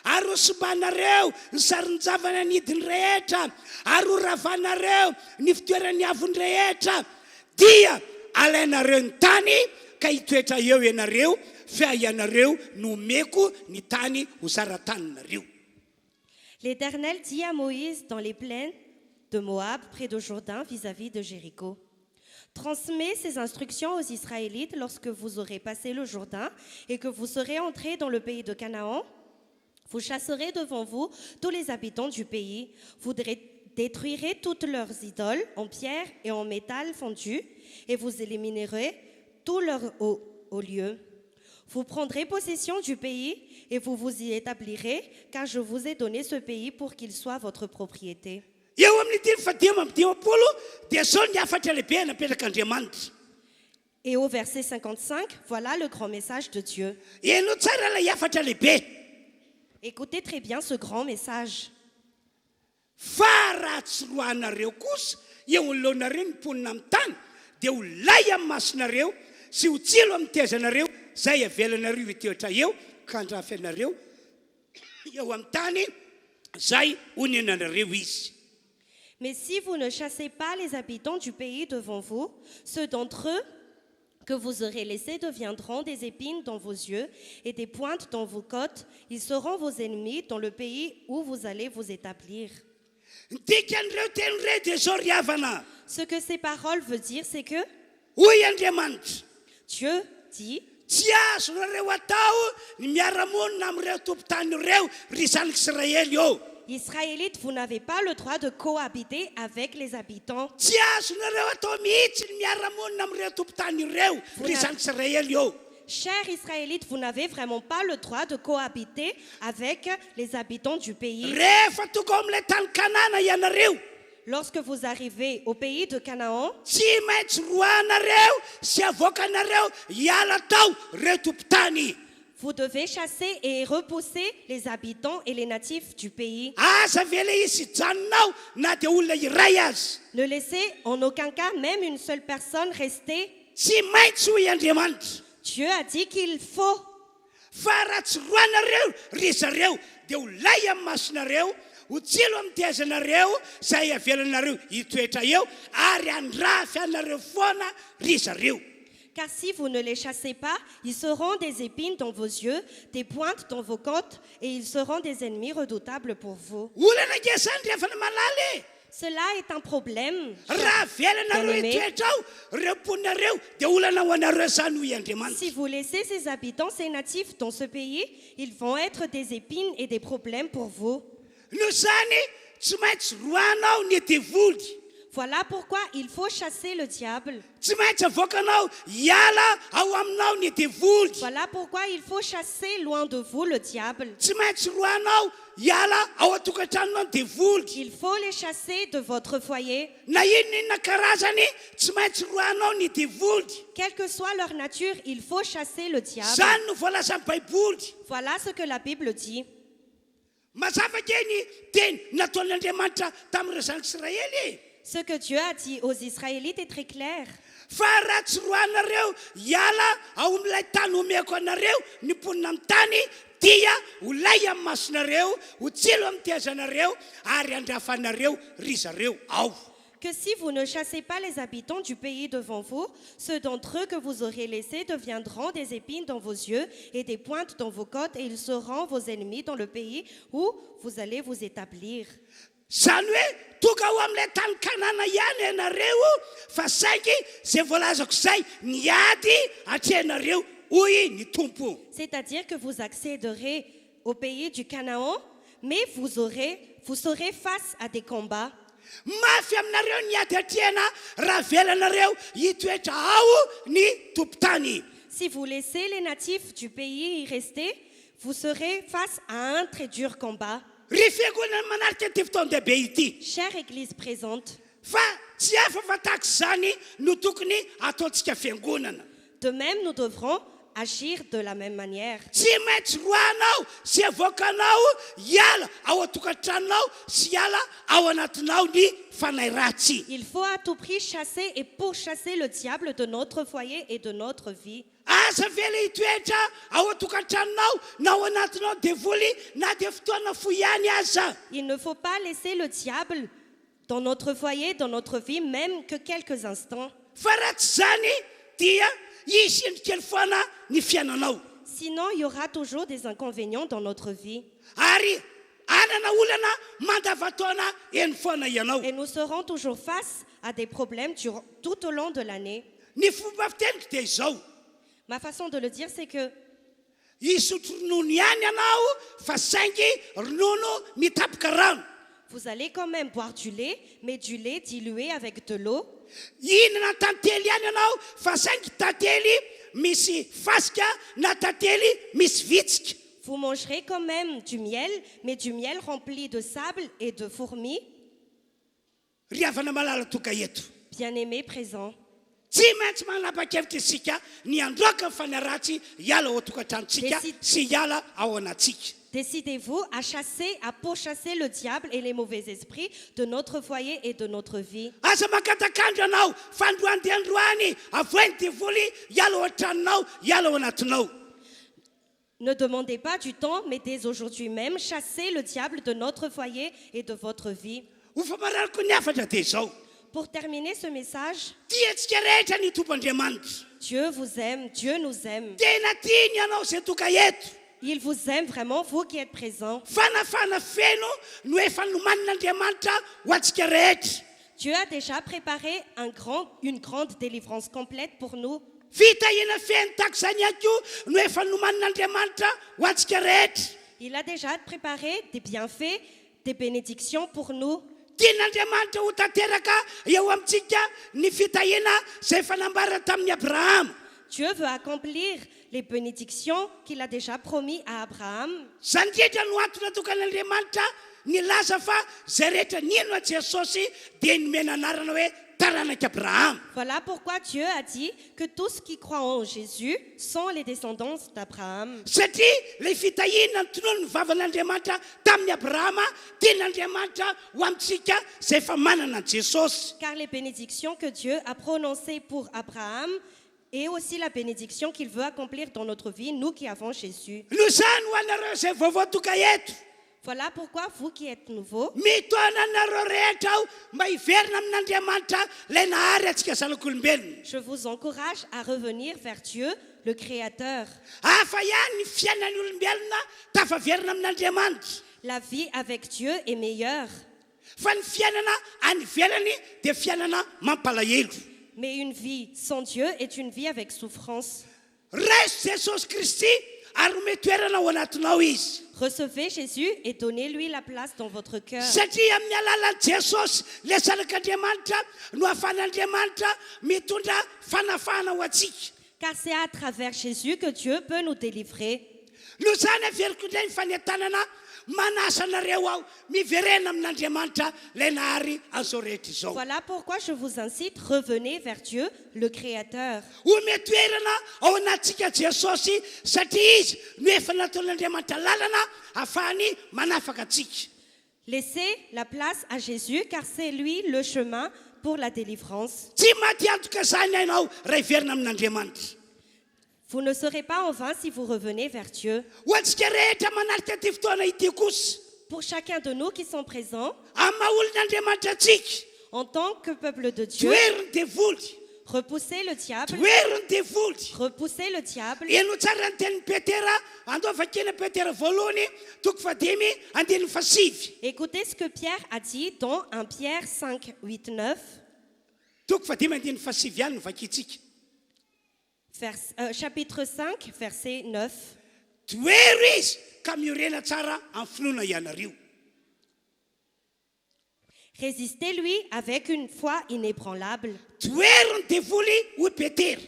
ary hosomanareo ny sarin-javana nidiny rehetra ary horavanareo ny fitoerany avony rehetra dia alainareo ny tany ka hitoetra eo ianareo fa ianareo nomeko ny tany ho sara-taninareo. L'Éternel dit à Moïse dans les plaines de Moab, près de Jourdain, vis-à-vis de Jéricho. Transmets ces instructions aux Israélites lorsque vous aurez passé le Jourdain et que vous serez entrés dans le pays de Canaan. Vous chasserez devant vous tous les habitants du pays. Vous détruirez toutes leurs idoles en pierre et en métal fondu et vous éliminerez tous leurs hauts lieux. Vous prendrez possession du pays et vous vous y établirez, car je vous ai donné ce pays pour qu'il soit votre propriété. Eo amin'ny teny fadimy amby dimapolo dia zao ny afatra lehibe napetraka Andriamanitra. Et au verset 55, voilà le grand message de Dieu. Eno tsara ilay afatra lehibe. Écoutez très bien ce grand message. Fa raha tsy roanareo kosa eo alohanareo ny mponina amin'ny tany dia ho lay amin'ny masonareo sy ho tsilo amin'ny tezanareo zay avelanareo hitoetra eo ka handrafanareo eo amin'ny tany zay honenanareo izy. Mais si vous ne chassez pas les habitants du pays devant vous, ceux d'entre eux que vous aurez laissés deviendront des épines dans vos yeux et des pointes dans vos côtes. Ils seront vos ennemis dans le pays où vous allez vous établir. Ce que ces paroles veulent dire, c'est que Dieu dit tsy azonareo atao ny miara-monina amin'ireo tompo-tany ireo ry zanak'Israely eo. Israélites, vous n'avez pas le droit de cohabiter avec les habitants. Tsy azonareo atao mihitsy ny miara-monina amin'ireo tompo-tany ireo ry zanak'Israely eo. Chers Israélites, vous n'avez vraiment pas le droit de cohabiter avec les habitants du pays. Rehefa tonga ao amin'ilay tany Kanana ianareo, lorsque vous arrivez au pays de Canaan, tsy maintsy roanareo sy avoakanareo hiala tao ireo tompo-tany. vous devez chasser et repousser les habitants et les natifs du pays. Ne laissez en aucun cas même une seule personne rester. Dieu a dit qu'il faut. Car si vous ne les chassez pas, ils seront des épines dans vos yeux, des pointes dans vos côtes, et ils seront des ennemis redoutables pour vous. Cela est un problème. Si vous laissez ces habitants, ces natifs dans ce pays, ils vont être des épines et des problèmes pour vous. Voilà pourquoi il faut chasser le diable. Voilà pourquoi il faut chasser loin de vous le diable. Il faut les chasser de votre foyer. Quelle que soit leur nature, il faut chasser le diable. Voilà ce que la Bible dit. Ce que Dieu a dit aux Israélites est très clair. Que si vous ne chassez pas les habitants du pays devant vous, ceux d'entre eux que vous aurez laissés deviendront des épines dans vos yeux et des pointes dans vos côtes, et ils seront vos ennemis dans le pays où vous allez vous établir. C'est-à-dire que vous accéderez au pays du Canaan, mais vous serez face à des combats. Si vous laissez les natifs du pays y rester, vous serez face à un très dur combat. Chère Église présente, de même nous devrons agir de la même manière. Il faut à tout prix chasser et pourchasser le diable de notre foyer et de notre vie. Il ne faut pas laisser le diable dans notre foyer, dans notre vie, même que quelques instants. Sinon, il y aura toujours des inconvénients dans notre vie. Et nous serons toujours face à des problèmes tout au long de l'année. Ma façon de le dire, c'est que vous allez quand même boire du lait, mais du lait dilué avec de l'eau. Vous mangerez quand même du miel, mais du miel rempli de sable et de fourmis. Bien-aimés présents, décidez-vous à chasser, à pourchasser le diable et les mauvais esprits de notre foyer et de notre vie. Ne demandez pas du temps, mais dès aujourd'hui même, chassez le diable de notre foyer et de votre vie. Pour terminer ce message, Dieu vous aime, Dieu nous aime. Il vous aime vraiment, vous qui êtes présents. Dieu a déjà préparé une grande délivrance complète pour nous. Il a déjà préparé des bienfaits, des bénédictions pour nous. Dieu veut accomplir les bénédictions qu'il a déjà promis à Abraham. taranak'Abraham. Voilà pourquoi Dieu a dit que tous qui croient en Jésus sont les descendants d'Abraham. Satria le fitahina tinoany ny vavan'Andriamanitra tamin'ny Abrahama tian'Andriamanitra ho amintsika zay efa manana an Jesosy. Car les bénédictions que Dieu a prononcées pour Abraham et aussi la bénédiction qu'il veut accomplir dans notre vie, nous qui avons Jésus. No zany ho anareo zay vao voatoka eto. Voilà pourquoi vous qui êtes nouveaux, Mitoana anareo rehetra ao mba hiverina amin'Andriamanitra ilay nahary antsika zanak'olombelona. je vous encourage à revenir vers Dieu, le Créateur. Hafa ihany ny fiainan'ny olombelona tafaverina amin'Andriamanitra. La vie avec Dieu est meilleure, Fa ny fiainana any ivelany dia fiainana mampalahelo. mais une vie sans Dieu est une vie avec souffrance. Raiso Jesosy Kristy ary omeny toerana ao anatinao izy. Recevez Jésus et donnez-lui la place dans votre cœur. Satria amin'ny alalan'i Jesosy le zanak'Andriamanitra no ahafahan'Andriamanitra mitondra fanafahana ho antsika. Car c'est à travers Jésus que Dieu peut nous délivrer. No zany averiko indray ny fanentanana manasa anareo aho miverena amin'Andriamanitra ilay nahary an'izao rehetra izao. Voilà pourquoi je vous incite, revenez vers Dieu, le Créateur. Omeny toerana ao anatsika Jesosy satria izy no efa nataon'Andriamanitra lalana ahafahany manafaka atsika. Laissez la place à Jésus, car c'est lui le chemin pour la délivrance. Tsy maty antoka zany ianao raha hiverina amin'Andriamanitra. Vous ne serez pas en vain si vous revenez vers Dieu. Ho antsika rehetra manarika ty fotoana ity kosa Pour chacun de nous qui sont présents, amin'ny maha olon'Andriamanitra atsika en tant que peuple de Dieu, toeriny devoly repoussez le diable, toeriny devoly. repoussez le diable. Eno tsara ny tenin'ny Petera andovakena Petera voalohany toko fadimy andininy fasivy. Écoutez ce que Pierre a dit dans 1 Pierre 5, 8, 9, Toko fadimy andininy fasivy ihany no vakitsika. chapitre 5, verset 9. Toero izy ka miorena tsara amin'ny finoana ianareo. Résistez-lui avec une foi inébranlable. Toeriny devoly hoy Petera.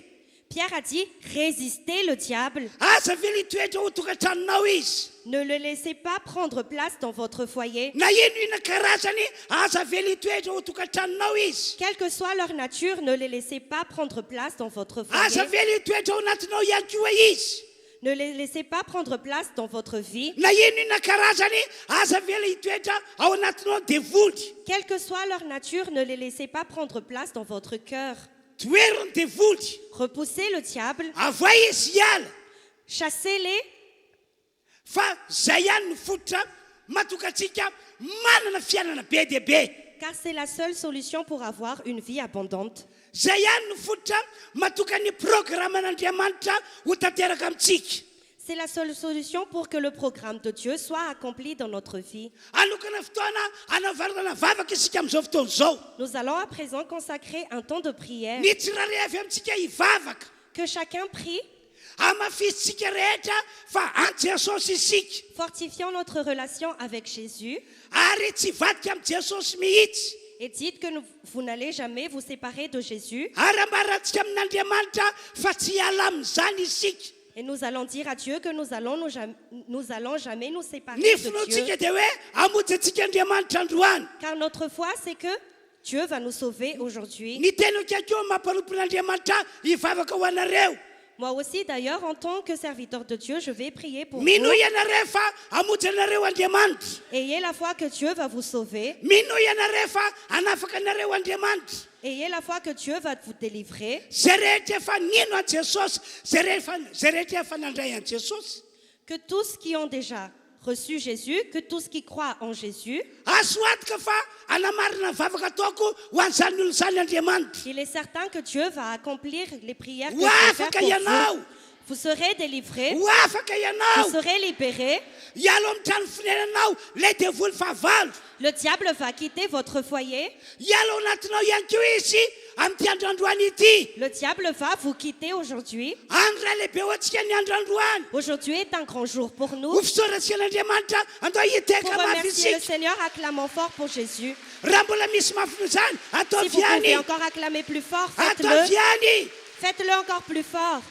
Pierre a dit, résistez le diable. Aza vely toetra ho tokantranonao izy. Ne le laissez pas prendre place dans votre foyer. Na ino ina karazany aza vely toetra ho tokantranonao izy. Quelle que soit leur nature, ne les laissez pas prendre place dans votre Aza foyer. vely toetra ao anatinao ihany koa izy. Ne les laissez pas prendre place dans votre vie. Na ino ina karazany aza vely toetra ao anatinao devoly. Quelle que soit leur nature, ne les laissez pas prendre place dans votre cœur. Toeriny devoly. Repoussez le diable, Avoy izy hiala. chassez-les, Fa zay ihany ny fototra matoka atsika manana fiainana be dia be. car c'est la seule solution pour avoir une vie abondante. Zay ihany ny fototra matoka ny programman'Andriamanitra ho tanteraka amintsika. C'est la seule solution pour que le programme de Dieu soit accompli dans notre vie. Alokana fotoana anavarana vavaka isika amin'izao fotoana izao. Nous allons à présent consacrer un temps de prière. Ny tsirairay avy amintsika hivavaka. Que chacun prie, Amafisitsika rehetra fa an Jesosy isika. fortifiant notre relation avec Jésus. Ary tsy vadika amin'ny Jesosy mihitsy. Et dites que vous n'allez jamais vous séparer de Jésus. Ary ambarantsika amin'Andriamanitra fa tsy hiala amin'izany isika. Et nous allons dire à Dieu que nous allons jamais nous séparer Ny de finoantsika Dieu. dia hoe hamonjy antsika Andriamanitra androany. Car notre foi, c'est que Dieu va nous sauver aujourd'hui. Ny teny akeo mampanompon'Andriamanitra hivavaka ho anareo. Moi aussi, d'ailleurs, en tant que serviteur de Dieu, je vais prier pour vous. Mino ianareo fa hamonjy anareo Andriamanitra. Ayez la foi que Dieu va vous sauver. Mino ianareo fa hanafaka anareo Andriamanitra. Ayez la foi que Dieu va vous délivrer. Zay rehetra efa nino an Jesosy, zay rehetra efa nandray an Jesosy. Que tous qui ont déjà reçu Jésus, que tous qui croient en Jésus, Azo antoka fa anamarina vavaka ataoko ho an'izany olo zany Andriamanitra. il est certain que Dieu va accomplir les prières que Ho Dieu fait afaka pour ianao. vous. Vous serez délivrés, Ho afaka vous ianao. serez libérés. Hialo amin'ny trano fonenanao lay devoly fahavalo. Le diable va quitter votre foyer. Hialo ao anatinao ihany koa izy amin'ity androandroany ity. Le diable va vous quitter aujourd'hui. Andro ray lehibe ho antsika ny androandroany. Aujourd'hui est un grand jour pour nous. Ho fisaorantsika n'Andriamanitra andao hiteka Pour mafy remercier le isika. Seigneur, acclamons fort pour Jésus. Raha mbola misy mafy zany Si ataovy vous pouvez ihany. encore acclamer plus fort, Ataovy faites-le. ihany. Faites-le encore plus fort.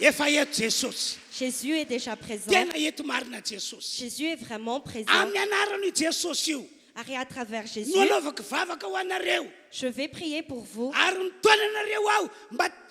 Efa eto Jesosy. Jésus est déjà présent. Tena eto marina Jesosy. Jésus est vraiment présent. Amin'ny anarany io Jesosy io. ary à travers Jésus, nanaovako vavaka ho anareo je vais prier pour vous ary nitona anareo aho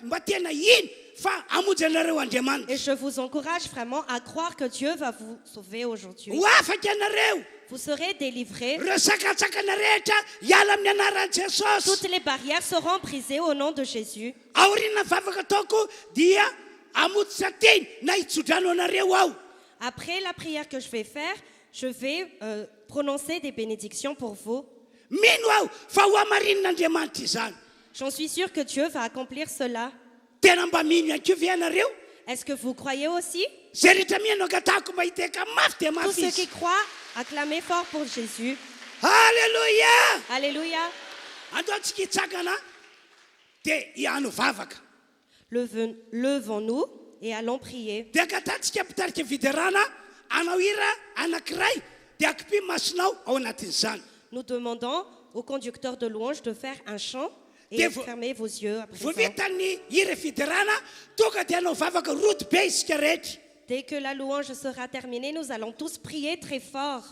mba tena iny fa amonjy anareo Andriamanitra. et je vous encourage vraiment à croire que Dieu va vous sauver aujourd'hui. Ho afaka anareo Vous serez délivrés. reo sakatsakana rehetra hiala amin'ny anaran'i Jesosy. Toutes les barrières seront brisées au nom de Jésus. Aoriana vavaka ataoko dia amotsy teny na hitsodrano anareo aho. Après la prière que je vais faire, je vais prononcer des bénédictions pour vous. Mino aho fa ho amarin'Andriamanitra izany. J'en suis sûre que Dieu va accomplir cela. Tena mba mino ihany koa ve anareo? Est-ce que vous croyez aussi? Zay rehetra mino angatahako mba hiteka mafy dia Tous ceux mafy qui izy. croient, acclamez fort pour Jésus. Alléluia! Alléluia. Andao antsika hitsangana dia hiano vavaka. Levons-nous et allons prier. Dia angatantsika mpitarika fiderana anao hira anankiray dia akipy masonao ao anatin'izany. Nous demandons au conducteur de louange de faire un chant et fermez vos yeux à présent. Vao vitan'ny hira fiderana tonga dia hanao vavaka roto be isika rehetra. Dès que la louange sera terminée, nous allons tous prier très fort.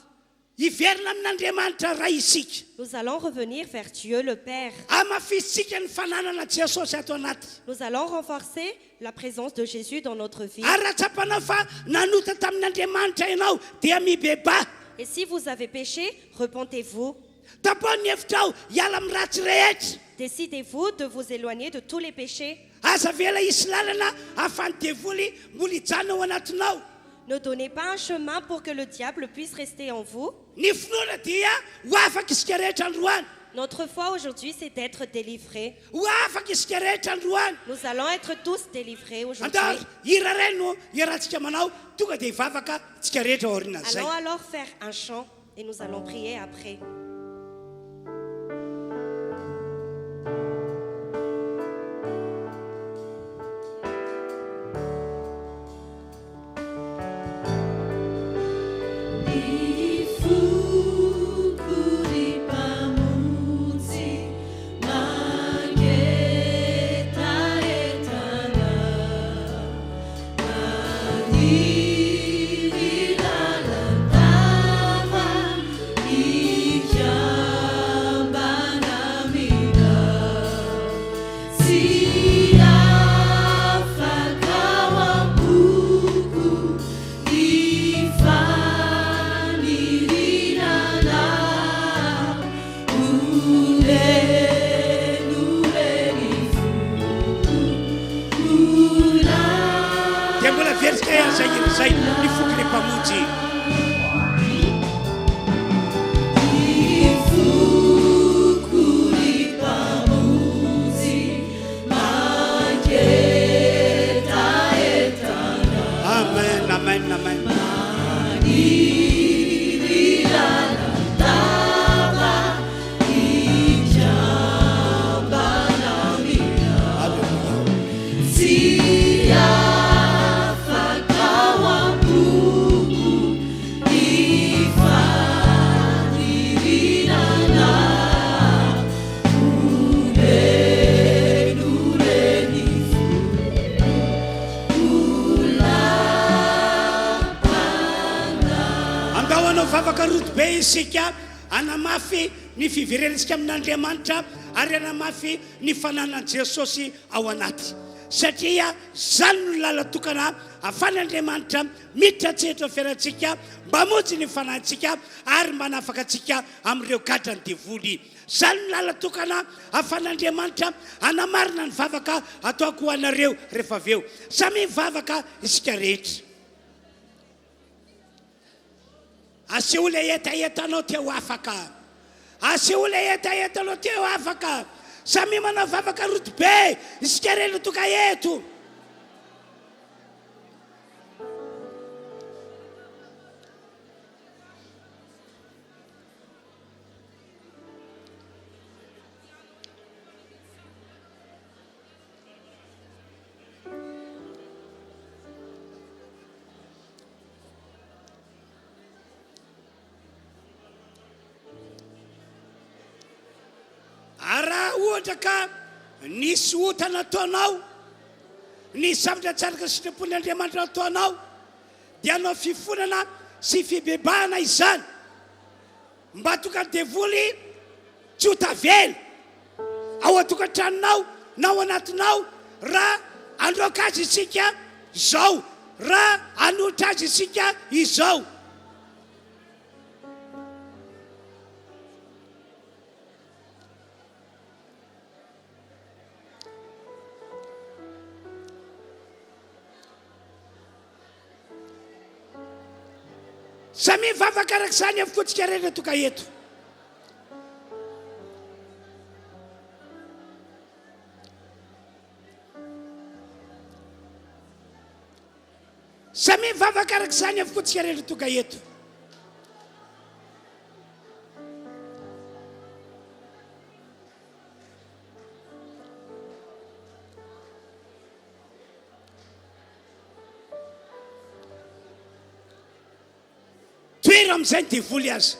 Hiverina amin'Andriamanitra ray isika. Nous allons revenir vers Dieu le Père. Amafisitsika ny fananana Jesosy ato anaty. Nous allons renforcer la présence de Jésus dans notre vie. Ary raha tsapanao fa nanota tamin'Andriamanitra ianao dia mibeba. Et si vous avez péché, repentez-vous. Tapony hevitrao hiala amin'ny ratsy rehetra. Décidez-vous de vous éloigner de tous les péchés. Aza vela hisy lalana ahafany devoly mbola hijana ao anatinao. Ne donnez pas un chemin pour que le diable puisse rester en vous. Ny finoana dia ho afaka isika rehetra androany. Notre foi aujourd'hui, c'est d'être délivrés. Ho afaka isika rehetra androany. Nous allons être tous délivrés aujourd'hui. Andao hira ray no hiarahantsika manao tonga dia hivavaka tsika rehetra aoriana zay. Allons alors faire un chant et nous allons prier après. Isika anamafy ny fiverenatsika amin'Andriamanitra ary anamafy ny fananan'i Jesosy ao anaty. Satria zany no lala tokana afan'Andriamanitra miditra tsetra fiainantsika mba hamonjy ny fanantsika ary mba hanafaka antsika amin'ireo gadrany devoly. Zany no lala tokana afan'Andriamanitra anamarina ny vavaka ataoko ho anareo rehefa avy eo. Samy mivavaka isika rehetra. Aseho ilay etaetanao teo afaka. Aseho ilay etaetanao teo afaka. Samy manao vavaka roto be isika rehetra toka eto. Raha ohatra ka nisy otana ataonao, ny zavatra tsaraka sitrapon'Andriamanitra ataonao, dia anao fifonana sy fibebahana izany. mba tonga devoly tsy ho tavela ao atokatrannao na ao anatinao raha androaka azy isika zao raha anotra azy isika izao. Samy vavaka araka izany avokoa tsika rehetra toka eto. Samy vavaka araka izany avokoa tsika rehetra toka eto. Toera amin'izay ny devoly azy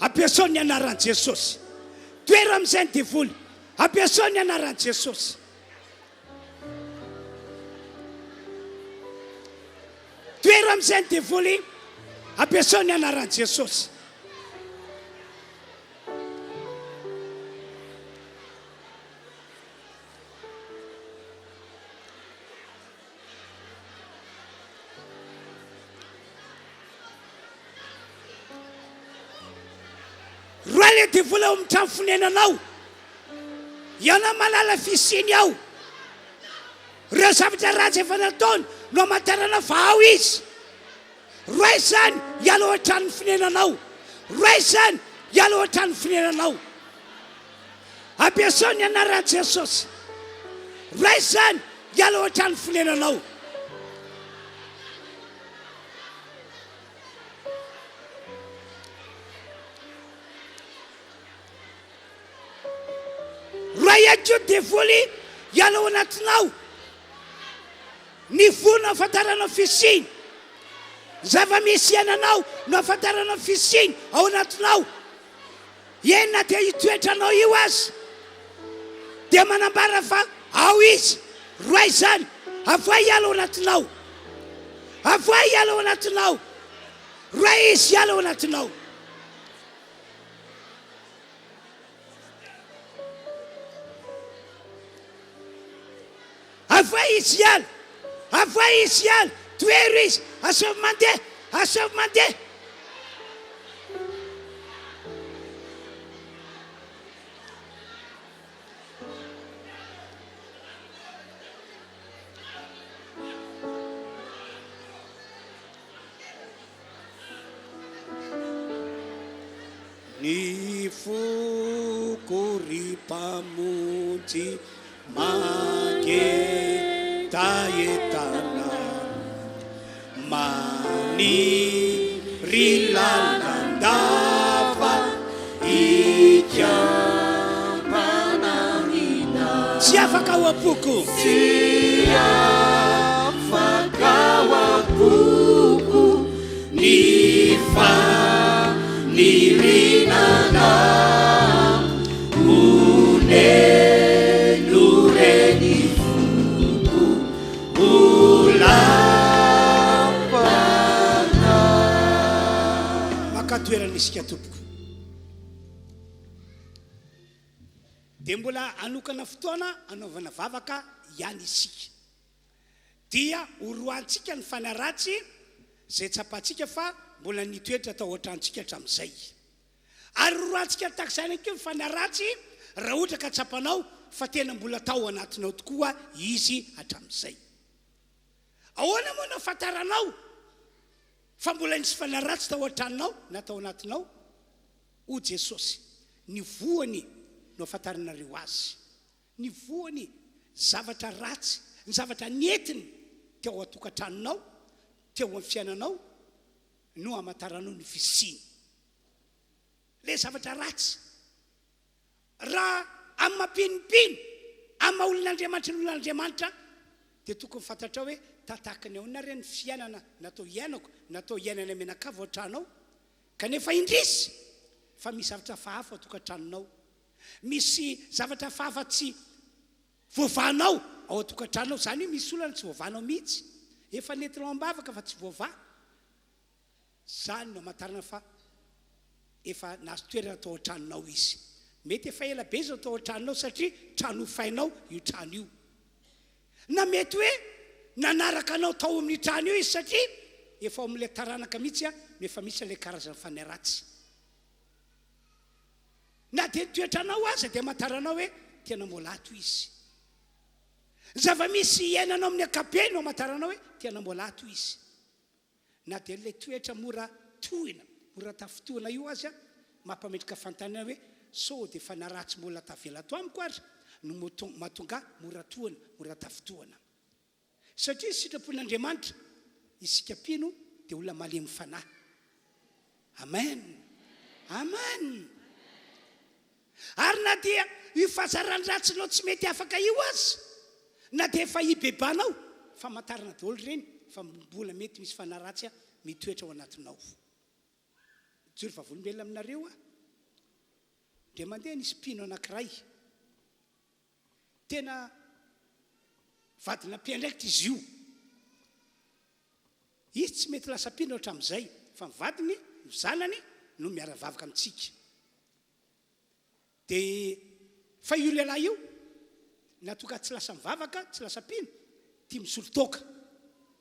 ampiasao ny anaran'i Jesosy. Toera amin'izay ny devoly ampiasao ny anaran'i Jesosy. Toera amin'izay ny devoly ampiasao ny anaran'i Jesosy. Roa le devoly ao amin'ny trano fonenanao, ianao malala fisiny ao. Ireo zavatra ratsy efa nataony no amantarana fa ao izy. Roa izany iala ao an-trano fonenanao. Roa izany iala ao an-trano fonenanao. Ampiasao ny anaran'i Jesosy. Roa izany iala ao an-trano fonenanao. Roa iakio devoly iala ao anatinao. Ny fo no afantaranao fisiny. Zava-misy iananao no afantaranao fisiny ao anatinao. Enina dia hitoetranao io azy dia manambara fa ao izy. Roa izany avoa iala ao anatinao. Avoa iala ao anatinao. Roa izy iala ao anatinao. Avoa izy iala. Avoa izy iala. Toero izy. Asovy mandeha. Asovy mandeha. Ny foko ry mpamonjy mangetahentana maniry lalandava ikampanahina. Tsy afaka ao am-poko. Tsy afaka ao am-poko ny fanirinana moneno reny foko olapana. Makatoerana isika tompoko. Dia mbola anokana fotoana anaovana vavaka ihany isika. Dia oroantsika ny fanaratsy zay tsapantsika fa mbola nitoetra tao an-trantsika hatramin'izay. Ary oroantsika takizany koa ny fanaratsy raha ohatra ka tsapanao fa tena mbola tao anatinao tokoa izy hatramin'izay. Ahoana moa no afantaranao fa mbola nisy fanaratsy tao an-tranonao na tao anatinao? O Jesosy, ny voany no afantaranareo azy. Ny voany zavatra ratsy, ny zavatra nientiny teo atokantranonao, teo amin'ny fiainanao no amantaranao ny fisiny. Le zavatra ratsy raha amin'ny mampinipiny amin'ny maha-olon'Andriamanitra ny olon'Andriamanitra dia tokony fantatra hoe tatakany ao nareo ny fiainana natao iainako, natao iainana amenakavo an-tranao, kanefa indrisy fa misy zavatra fahafa atokantranonao. Misy zavatra fahafa tsy voavanao ao atokantranonao. Zany hoe misy olona tsy voavanao mihitsy, efa nentinao am-bavaka fa tsy voava. Zany no amantarana fa efa nasotoerana tao an-tranonao izy. Mety efa ela be zao tao an-tranonao satria trano fainao io trano io. Na mety hoe nanaraka anao tao amin'ny trano io izy satria efa amin'ilay taranaka mihitsy no efa misy ilay karazana fanaratsy. Na dia toetranao aza dia mataranao hoe tena molato izy. Zava-misy iainanao amin'ny akabe no mataranao hoe tena molato izy. Na dia ilay toetra mora tohina, mora tafotoana io azy mampametraka fantanina hoe sao dia fanaratsy mbola tavela ato amiko ary no mahatonga mora tohana, mora tafotoana. Satria sitrapon'Andriamanitra isika pino dia olona malemy fanahy. Amen. Amen. Ary na dia io fahazaran-dratsinao tsy mety afaka io azy, na dia efa hibebanao, famantarana daholo ireny fa mbola mety misy fanaratsy mitoetra ao anatinao. Jory vavolombelona aminareo dia mandeha nisy mpino anankiray. Tena vadina mpiandraikitra izy io. Izy tsy mety lasa mpino hatramin'izay, fa vadiny, ny zanany no miara-vavaka amintsika. Dia fa io lehilahy io natoka tsy lasa mivavaka, tsy lasa mpino, tia misolo toaka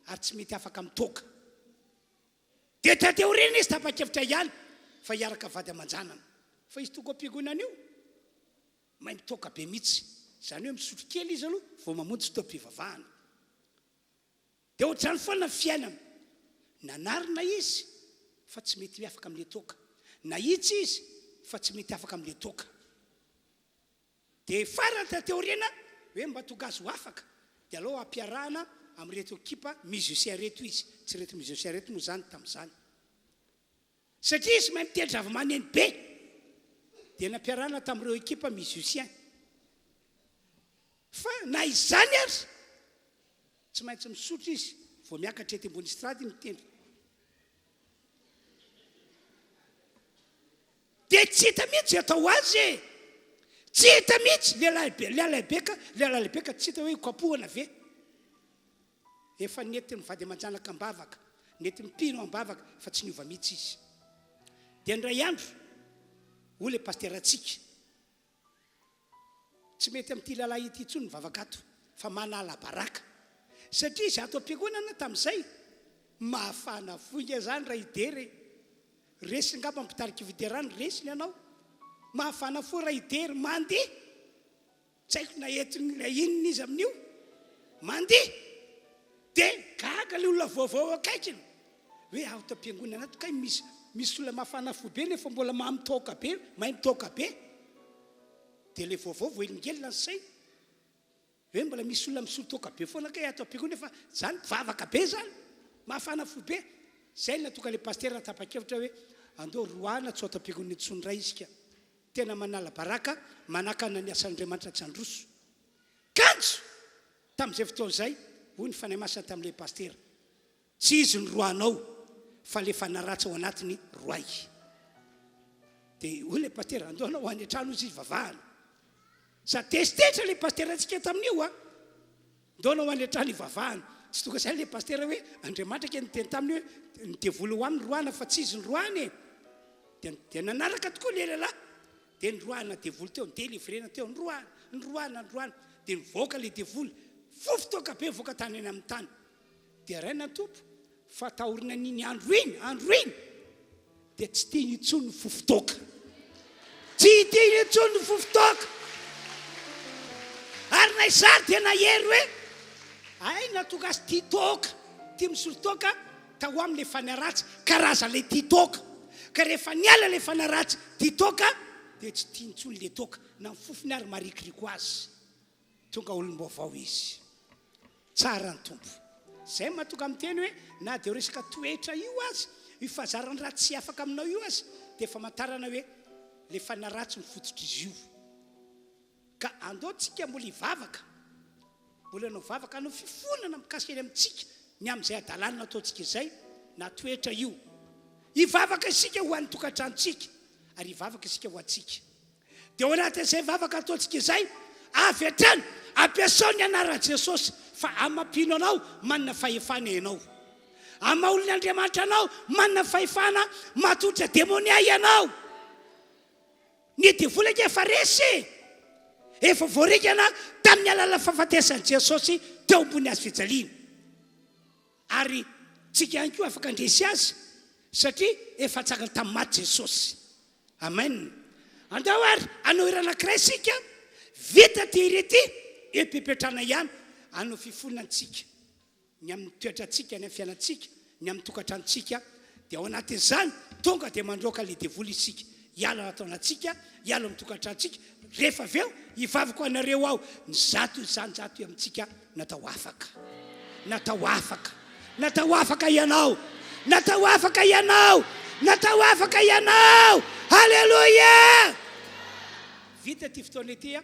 ary tsy mety afaka mitoaka. Dia tateo reny izy tapa-kevitra ihany fa hiaraka vady aman-janana. Fa izy toko am-piangonana io mahay mitoaka be mihitsy. Izany hoe misotro kely izy aloha vao mamonjy fotoam-pivavahana. Dia ohatrany foana fiainana. Nanarina izy fa tsy mety afaka amin'ilay toaka. Nahitsy izy fa tsy mety afaka amin'ilay toaka. Dia farany tateo rena hoe mba tonga azy ho afaka dia aloha ampiarahana amin'reto ekipa musicien reto izy. Tsy reto musicien reto moa zany tamin'izany. Satria izy mahay mitendry zava-maneno be. Dia nampiarahana tamin'ireo ekipa musicien. Fa na izany ary tsy maintsy misotro izy vao miakatra eto ambony estrady mitendry. Dia tsy hita mihitsy atao azy. Tsy hita mihitsy lehilahy beka tsy hita hoe kapohana ve. Efa nety mivady aman-janaka am-bavaka, nety mipino am-bavaka fa tsy niova mihitsy izy. Dia ndray andro olay pasteratsika tsy mety amin'ity lalahy ity intsony mivavaka ato fa manala baraka. Satria izy ato am-piangonana tamin'izay mahafana fonga zany raha idery. Resy ngamba ampitarika viderany resiny ianao. Mahafana fo raha idery mandeha. Tsy haiko na entina inona izy amin'io. Mandeha. Dia gaga ilay olona vaovao akaikiny. Hoe ato am-piangonana ato kay misy olona mahafana fo be nefa mbola mahay mitoaka be. Dia ilay vaovao voahelingelina ny saina. Hoe mbola misy olona misolo toaka be foana kay ato am-piangonana nefa zany vavaka be zany. Mahafana fo be. Zay natoka ilay pastera tapa-kevitra hoe andao roana tsy ato am-piangonana intsony ray isika. Tena manala baraka, manakana ny asan'Andriamanitra tsy handroso. Kanjo tamin'izay fotoan'izay hoy ny fanahy masina tamin'ilay pastera. Tsy izy ny roanao fa le fanaratsy ao anatiny roay. Dia hoy ilay pastera andoana ho any an-trano izy vavahana. Sa testetra ilay pastera antsika tamin'io andoana ho any an-trano ivavahana. Tsy tonga izay ilay pastera hoe Andriamanitra ke niteny taminy hoe nidevolo ho amin'ny roana fa tsy izy ny roany. Dia nanaraka tokoa ilay lehilahy. Dia ny roana devolo teo, ny delivrena teo, ny roana. Dia nivoaka ilay devolo. Fofotoaka be voaka tany eny amin'ny tany. Dia raina tompo fa tahorina niny andro iny. Dia tsy tiany intsony ny fofotoaka. Tsy tiany intsony ny fofotoaka. Ary na izary dia nahery hoe ay natonga azy tia toaka. Tia misolo toaka tao amin'ilay fanaratsy karaza ilay tia toaka. Ka rehefa niala ilay fanaratsy tia toaka dia tsy tia intsony ilay toaka. Na ny fofony ary marikiriko azy. Tonga olom-baovao izy. Tsara ny tompo. Zay mahatonga miteny hoe na dia resaka toetra io azy, io fahazarany ratsy tsy afaka aminao io azy, dia famantarana hoe ilay fanaratsy mifototra izy io. Ka andao tsika mbola hivavaka. Mbola anao vavaka anao fifonana mikasika eny amintsika ny amin'izay adalàna nataontsika izay na toetra io. Hivavaka isika ho an'ny tokantranontsika ary hivavaka isika ho antsika. Dia ao anatin'izay vavaka ataontsika izay avy hatrany ampiasao ny anaran'i Jesosy fa amampino anao manana fahefana ianao. Amaolon'Andriamanitra anao manana fahefana matotra demonia ianao. ny devolaka efa resy efa voarekana tamin'ny alala fahafatesan'i Jesosy teo ambony azy fijaliana ary tsika ihany koa afaka andresy azy satria efa tsaka tamin'ny maty Jesosy. Amen. Andao ary anao iranankiray sika vita ty irety epepetrana ihany anao fifonantsika ny amin'ny toetrantsika ny amin'ny fiainantsika ny amin'ny tokantranontsika dia ao anatin'izany tonga dia mandroaka le devoly isika hiala atao anatsika hiala amin'ny tokantranontsika rehefa avy eo hivavako anareo aho ny zato izany zato io amintsika natao afaka natao afaka natao afaka ianao natao afaka ianao natao afaka ianao. Halleluja. Vita ty fotoana ety a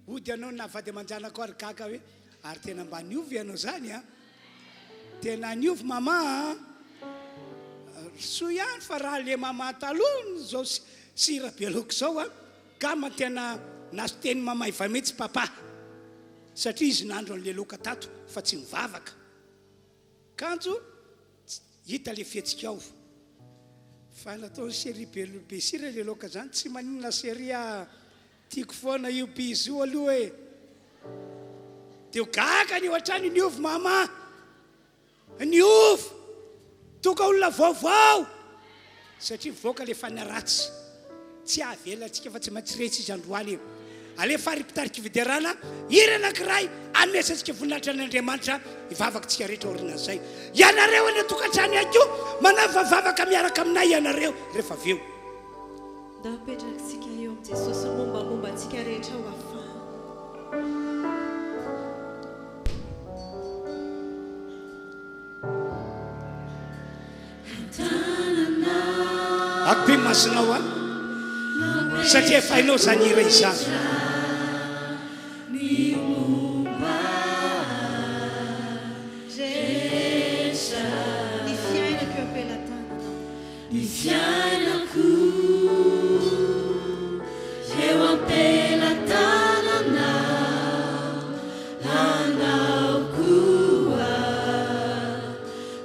ody anao na vady amanjanako ary gaga hoe ary tena mba niovy ianao zany a tena niovy mama soa ihany fa raha le mama taloha zao sira bialoko zao a kama tena nasoteny mama iva mihitsy papa satria izy nandro an'le loka tato fa tsy mivavaka kanjo hita le fietsika ao fa natao série be sira le loka zany tsy maninona série tiako foana io bizo aloha e dia gaga ny ohatrany niovy mama niovy toka olona vaovao satria mivoaka le fanaratsy tsy avelantsika fa tsy maintsy retsy izy androany alefa aripitarika fiderana ira anankiray amesantsika voninahitra an'Andriamanitra hivavakantsika rehetra orinan'izay. Ianareo any atokantrano akio manavavavaka miaraka aminay ianareo rehefa avy eo. Da apetrakantsika eo amin'ny Jesosy mombamomba antsika rehetra ho afahana. Akbe masinao a satria efa hainao zany hira izany. Ny fiainako eo ampelantanana Ny fiainako eo ampelantanana anao koa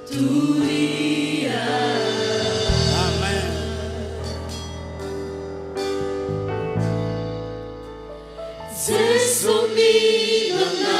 toria. Amen. Jesús mío na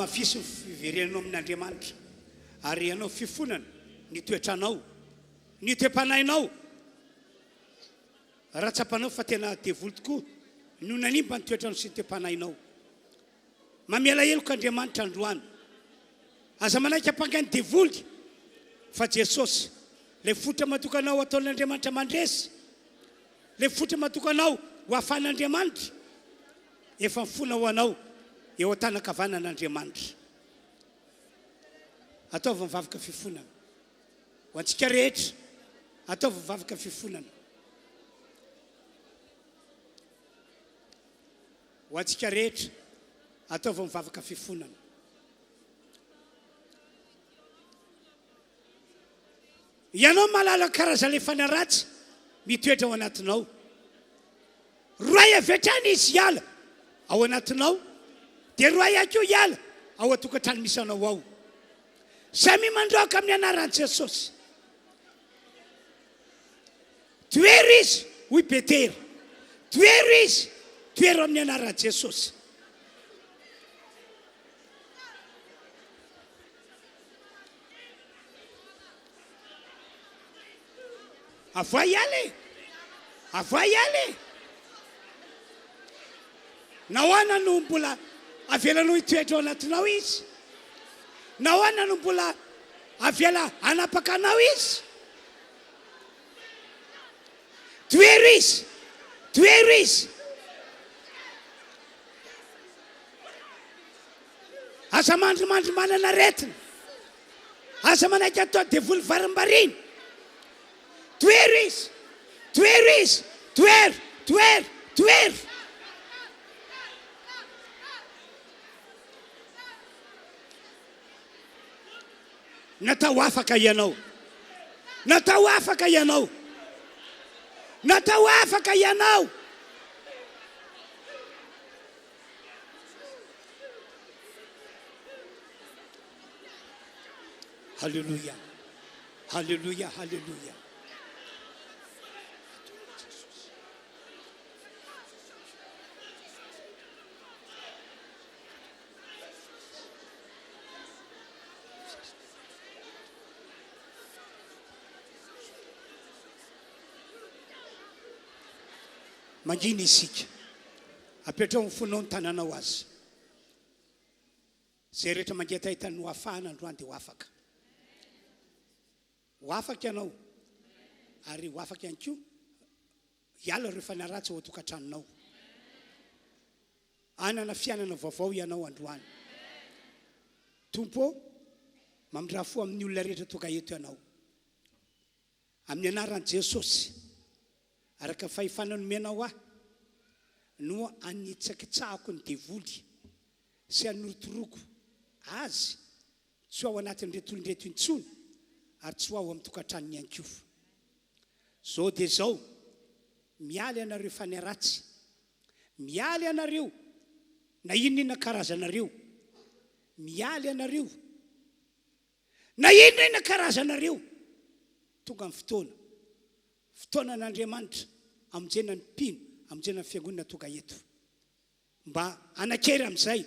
mafisy ny fiverenanao amin'Andriamanitra ary ianao fifonana ny toetranao ny toe-panahinao raha tsapanao fa tena devoly tokoa no nanimba ny toetranao sy ny toe-panahinao mamela heloko Andriamanitra androany aza manaiky ampangany devoly fa Jesosy le fotra matokanao ataon'Andriamanitra mandresy le fotra matokanao ho afan'Andriamanitra efa mifona ho anao eo an-tanakavanan'Andriamanitra ataovy mivavaka fifonana ho antsika rehetra ataovy mivavaka fifonana ho antsika rehetra ataovy mivavaka fifonana ianao malala karazana efana ratsy mitoetra ao anatinao roay avetrany izy hiala ao anatinao dia roay akeo hiala ao atokantrano misy anao ao samy mandroaka amin'ny anaran'i Jesosy toero izy hoy Petera toero izy toero amin'ny anaran'i Jesosy avoa iale nahoana no mbola avelanao hitoetra ao anatinao izy nahoana no mbola avela anapakanao izy toero izy aza mandrimandry manana retina aza manaiky atao devoly varimbariny toero izy toero natao afaka ianao Hallelujah. Manginy isika apetrao mifonao ny tananao azy zay rehetra mangeta hitany ho afahana androany dia ho afaka ianao ary ho afaka ihany koa hiala ireo fanaratsy ao atokantranonao anana fianana vaovao ianao androany tompo mamindrafo amin'ny olona rehetra toka eto ianao amin'ny anaran'i Jesosy araka fahefananomianao no anitsakitsahako ny devoly sy anorotoroko azy tsy ao anatin'ny retolondreto intsony ary tsy ao amin'ny tokantranony ihany koa zao dia zao mialy ianareo fanaratsy mialy ianareo na inona karazanareo mialy ianareo na inona karazanareo tonga amin'ny fotoana n'Andriamanitra amonjena ny mpino amonjena ny fiangonana tonga eto mba anakery amin'izay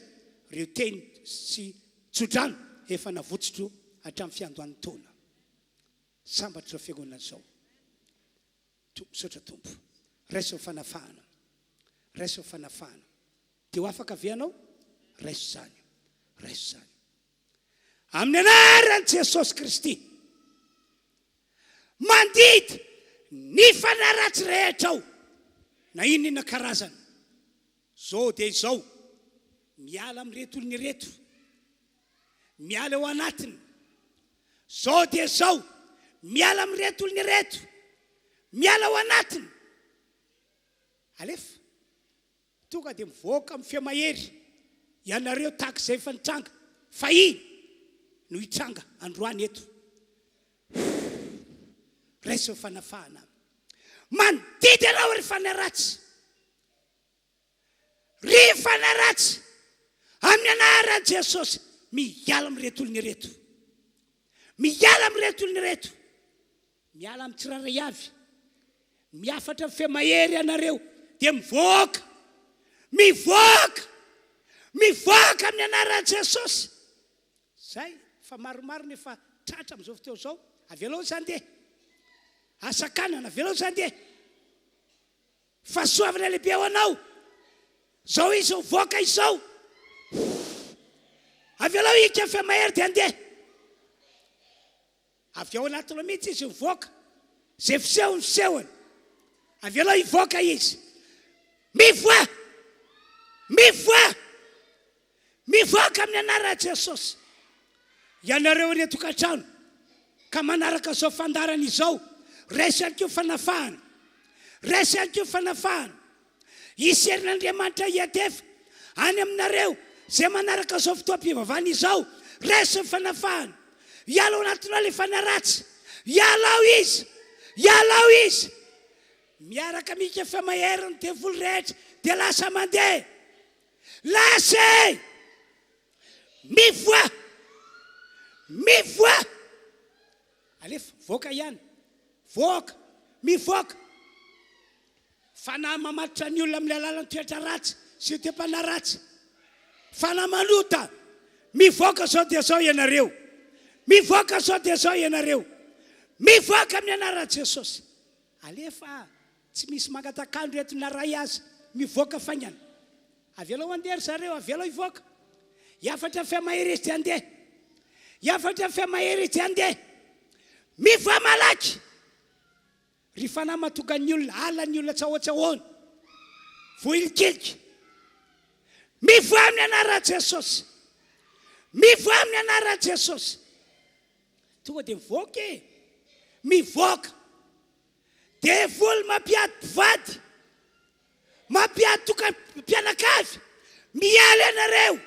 ireo teny sy tsodrano efa navotsotro hatramin'ny fiandohan'ny taona sambatra fiangonana zao misaotra tompo raiso fanafahana dia ho afaka avianao raiso zany amin'ny anaran'i Jesosy Kristy mandita ny fanaratsy rehetra ao na inona karazana zao dia zao miala amin'reto olony reto miala ao anatiny zao dia zao miala amin'reto olony reto miala ao anatiny alefa tonga dia mivoaka amin'ny fiamahery ianareo tahaka izay efa nitranga fa iny no hitranga androany eto raiso fanafahana mandidy anao ry fanaratsy amin'ny anaran'i Jesosy miala amin'reto olony reto miala amin'ny tsiraray avy miafatra amin'ny fiamahery ianareo dia mivoaka mivoaka amin'ny anaran'i Jesosy. Zay fa maromaro nefa tratra amin'izao fotoana zao. Avelao zany de asakanana, avelao zany de fahasoavana lehibe ao anao. Zao izy mivoaka izao. Avelao ika fa mahery de andeha. Avy ao anatinao mihitsy izy mivoaka. Zay fisehony fisehony. Avelao hivoaka izy. Mivoaka! Mivoaka! Mivoaka amin'ny anaran'i Jesosy. Ianareo ny tokantrano ka manaraka zao fandarana izao. Resy ihany koa fanafahana. Resy ihany koa fanafahana. Iserin'Andriamanitra iatefa any aminareo zay manaraka zao fotoam-pivavahana izao. Resy fanafahana. Ialao anatinao le fanaratsy. Ialao izy. Ialao izy. Miaraka mika fa mahery ny devoly rehetra de lasa mandeha. Lasa! Mivoaka! Mivoaka! Alefa, voaka ihany. Voaka! Mivoaka! Fanahy mamatotra ny olona amin'ny alalan'ny toetra ratsy sy toe-pana ratsy. Fanahy manota. Mivoaka zao dia zao ianareo. Mivoaka zao dia zao ianareo. Mivoaka amin'ny anaran'i Jesosy. Alefa, tsy misy mangatakandro eto naray azy. Mivoaka faingana. Avelao andery zareo, avelao hivoaka. Iafatra fe mahery izy ty andeha. Iafatra fe mahery izy ty andeha. Mivoa malaky. Ry fanahy matoga ny olona, alany olona tsahoatsahoana. Voilikeliky. Mivoa amin'ny anaran'i Jesosy. Mivoa amin'ny anaran'i Jesosy. Tonga de mivoaka e. Mivoaka. Devoly mampiady mpivady. Mampiady toka mpianakavy. Miala ianareo.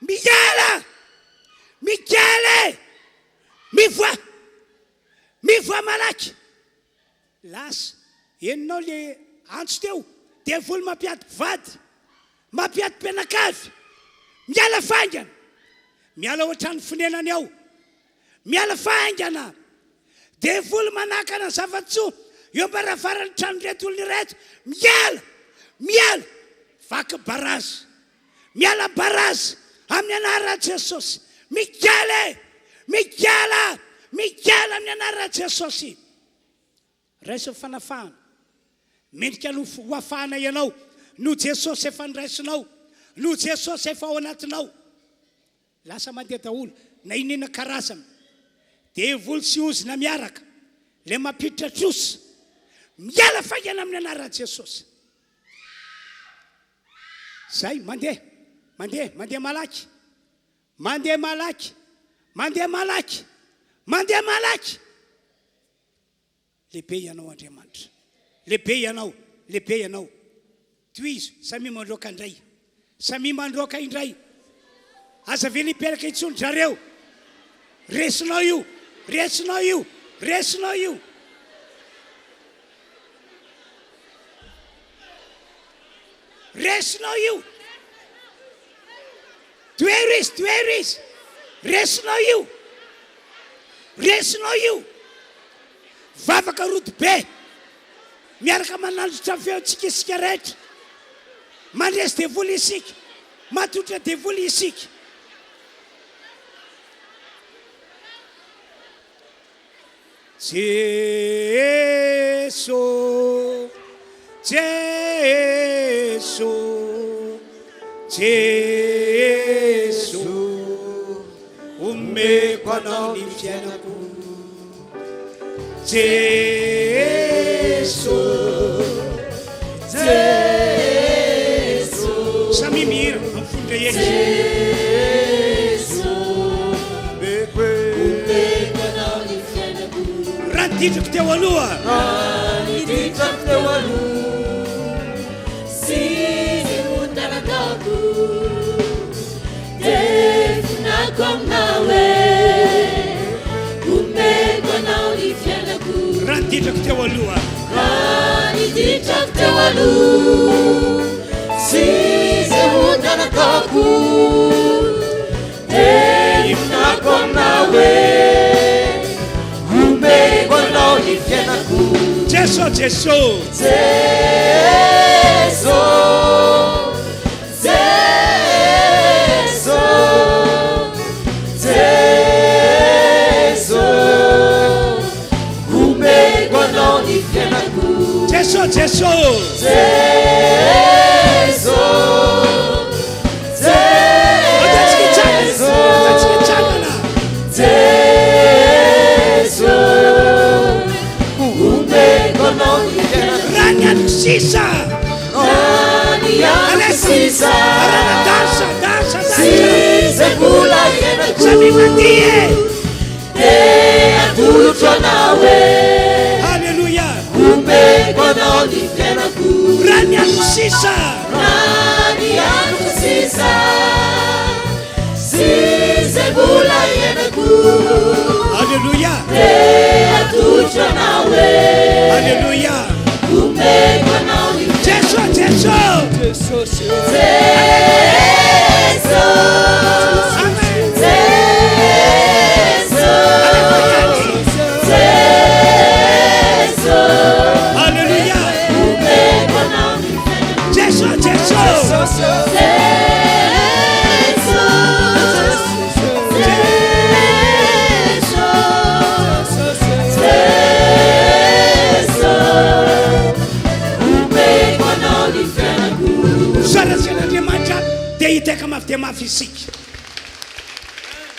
Miala. Miala. Mivoa. Mivoa malaky. Lasa. Enonao le antso teo. Devoly mampiady mpivady. Mampiady mpianakavy. Miala faingana. Miala ohatrany fonenany ao. Miala faingana. Devoly manakana zavatsoa. Eo mbaravarany trano reto olony reto. Miala. Miala. Vaky barazy. Miala barazy. Amin'ny anaran'i Jesosy. Mikiala. Mikiala. Mikiala amin'ny anaran'i Jesosy. Raisa fanafahana. Mendrika no hoafahana ianao. No Jesosy efa niraisinao. No Jesosy efa ao anatinao. Lasa mandeha daholo. Na inena karazana. Devoly sy ozina miaraka. Le mampiditra trosy. Miala faingana amin'ny anaran'i Jesosy. Zay, mandeha. Mandeha. Mandeha malaky. Mandeha malaky. Mandeha malaky. Mandeha malaky. Lehibe ianao Andriamanitra. Lehibe ianao. Lehibe ianao. Toizo, samy mandroaka indray. Samy mandroaka indray. Aza vely hiperaka itsony zareo. Resinao io. Resinao io. Resinao io. Resinao io. Toero izy, toero izy. Resinao io. Resinao io. Vavaka rodo be. Miaraka manandrotra feontsika isika rehetra. Mandresy devoly isika. Matotra devoly isika. Jesu, Jesu, Jesu, umekwa nao ni fianako. Jesu, Jesu, sami mira amfundre yeye. Jesu, umekwa nao ni fianako. Randito kutewalua. Randito kutewalua. Sisi mutarakaku. Defna komnawe. Umekwa nao ni fianako. Randito kutewalua. Randito kutewalua. Sisi mutarakaku. Defna komnawe. Jesu, Jesu, Jesu, Jesu.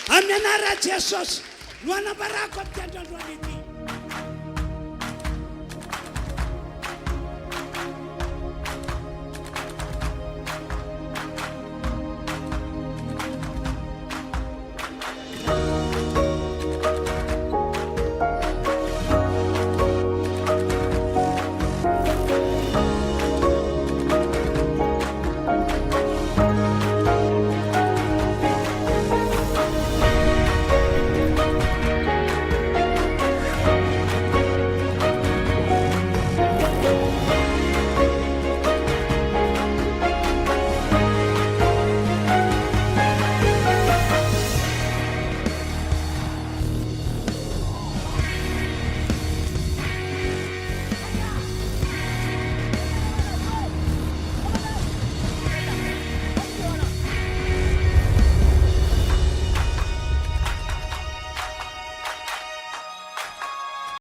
Amin'ny anarana Jesosy no anambarako amin'ny andro androany ity.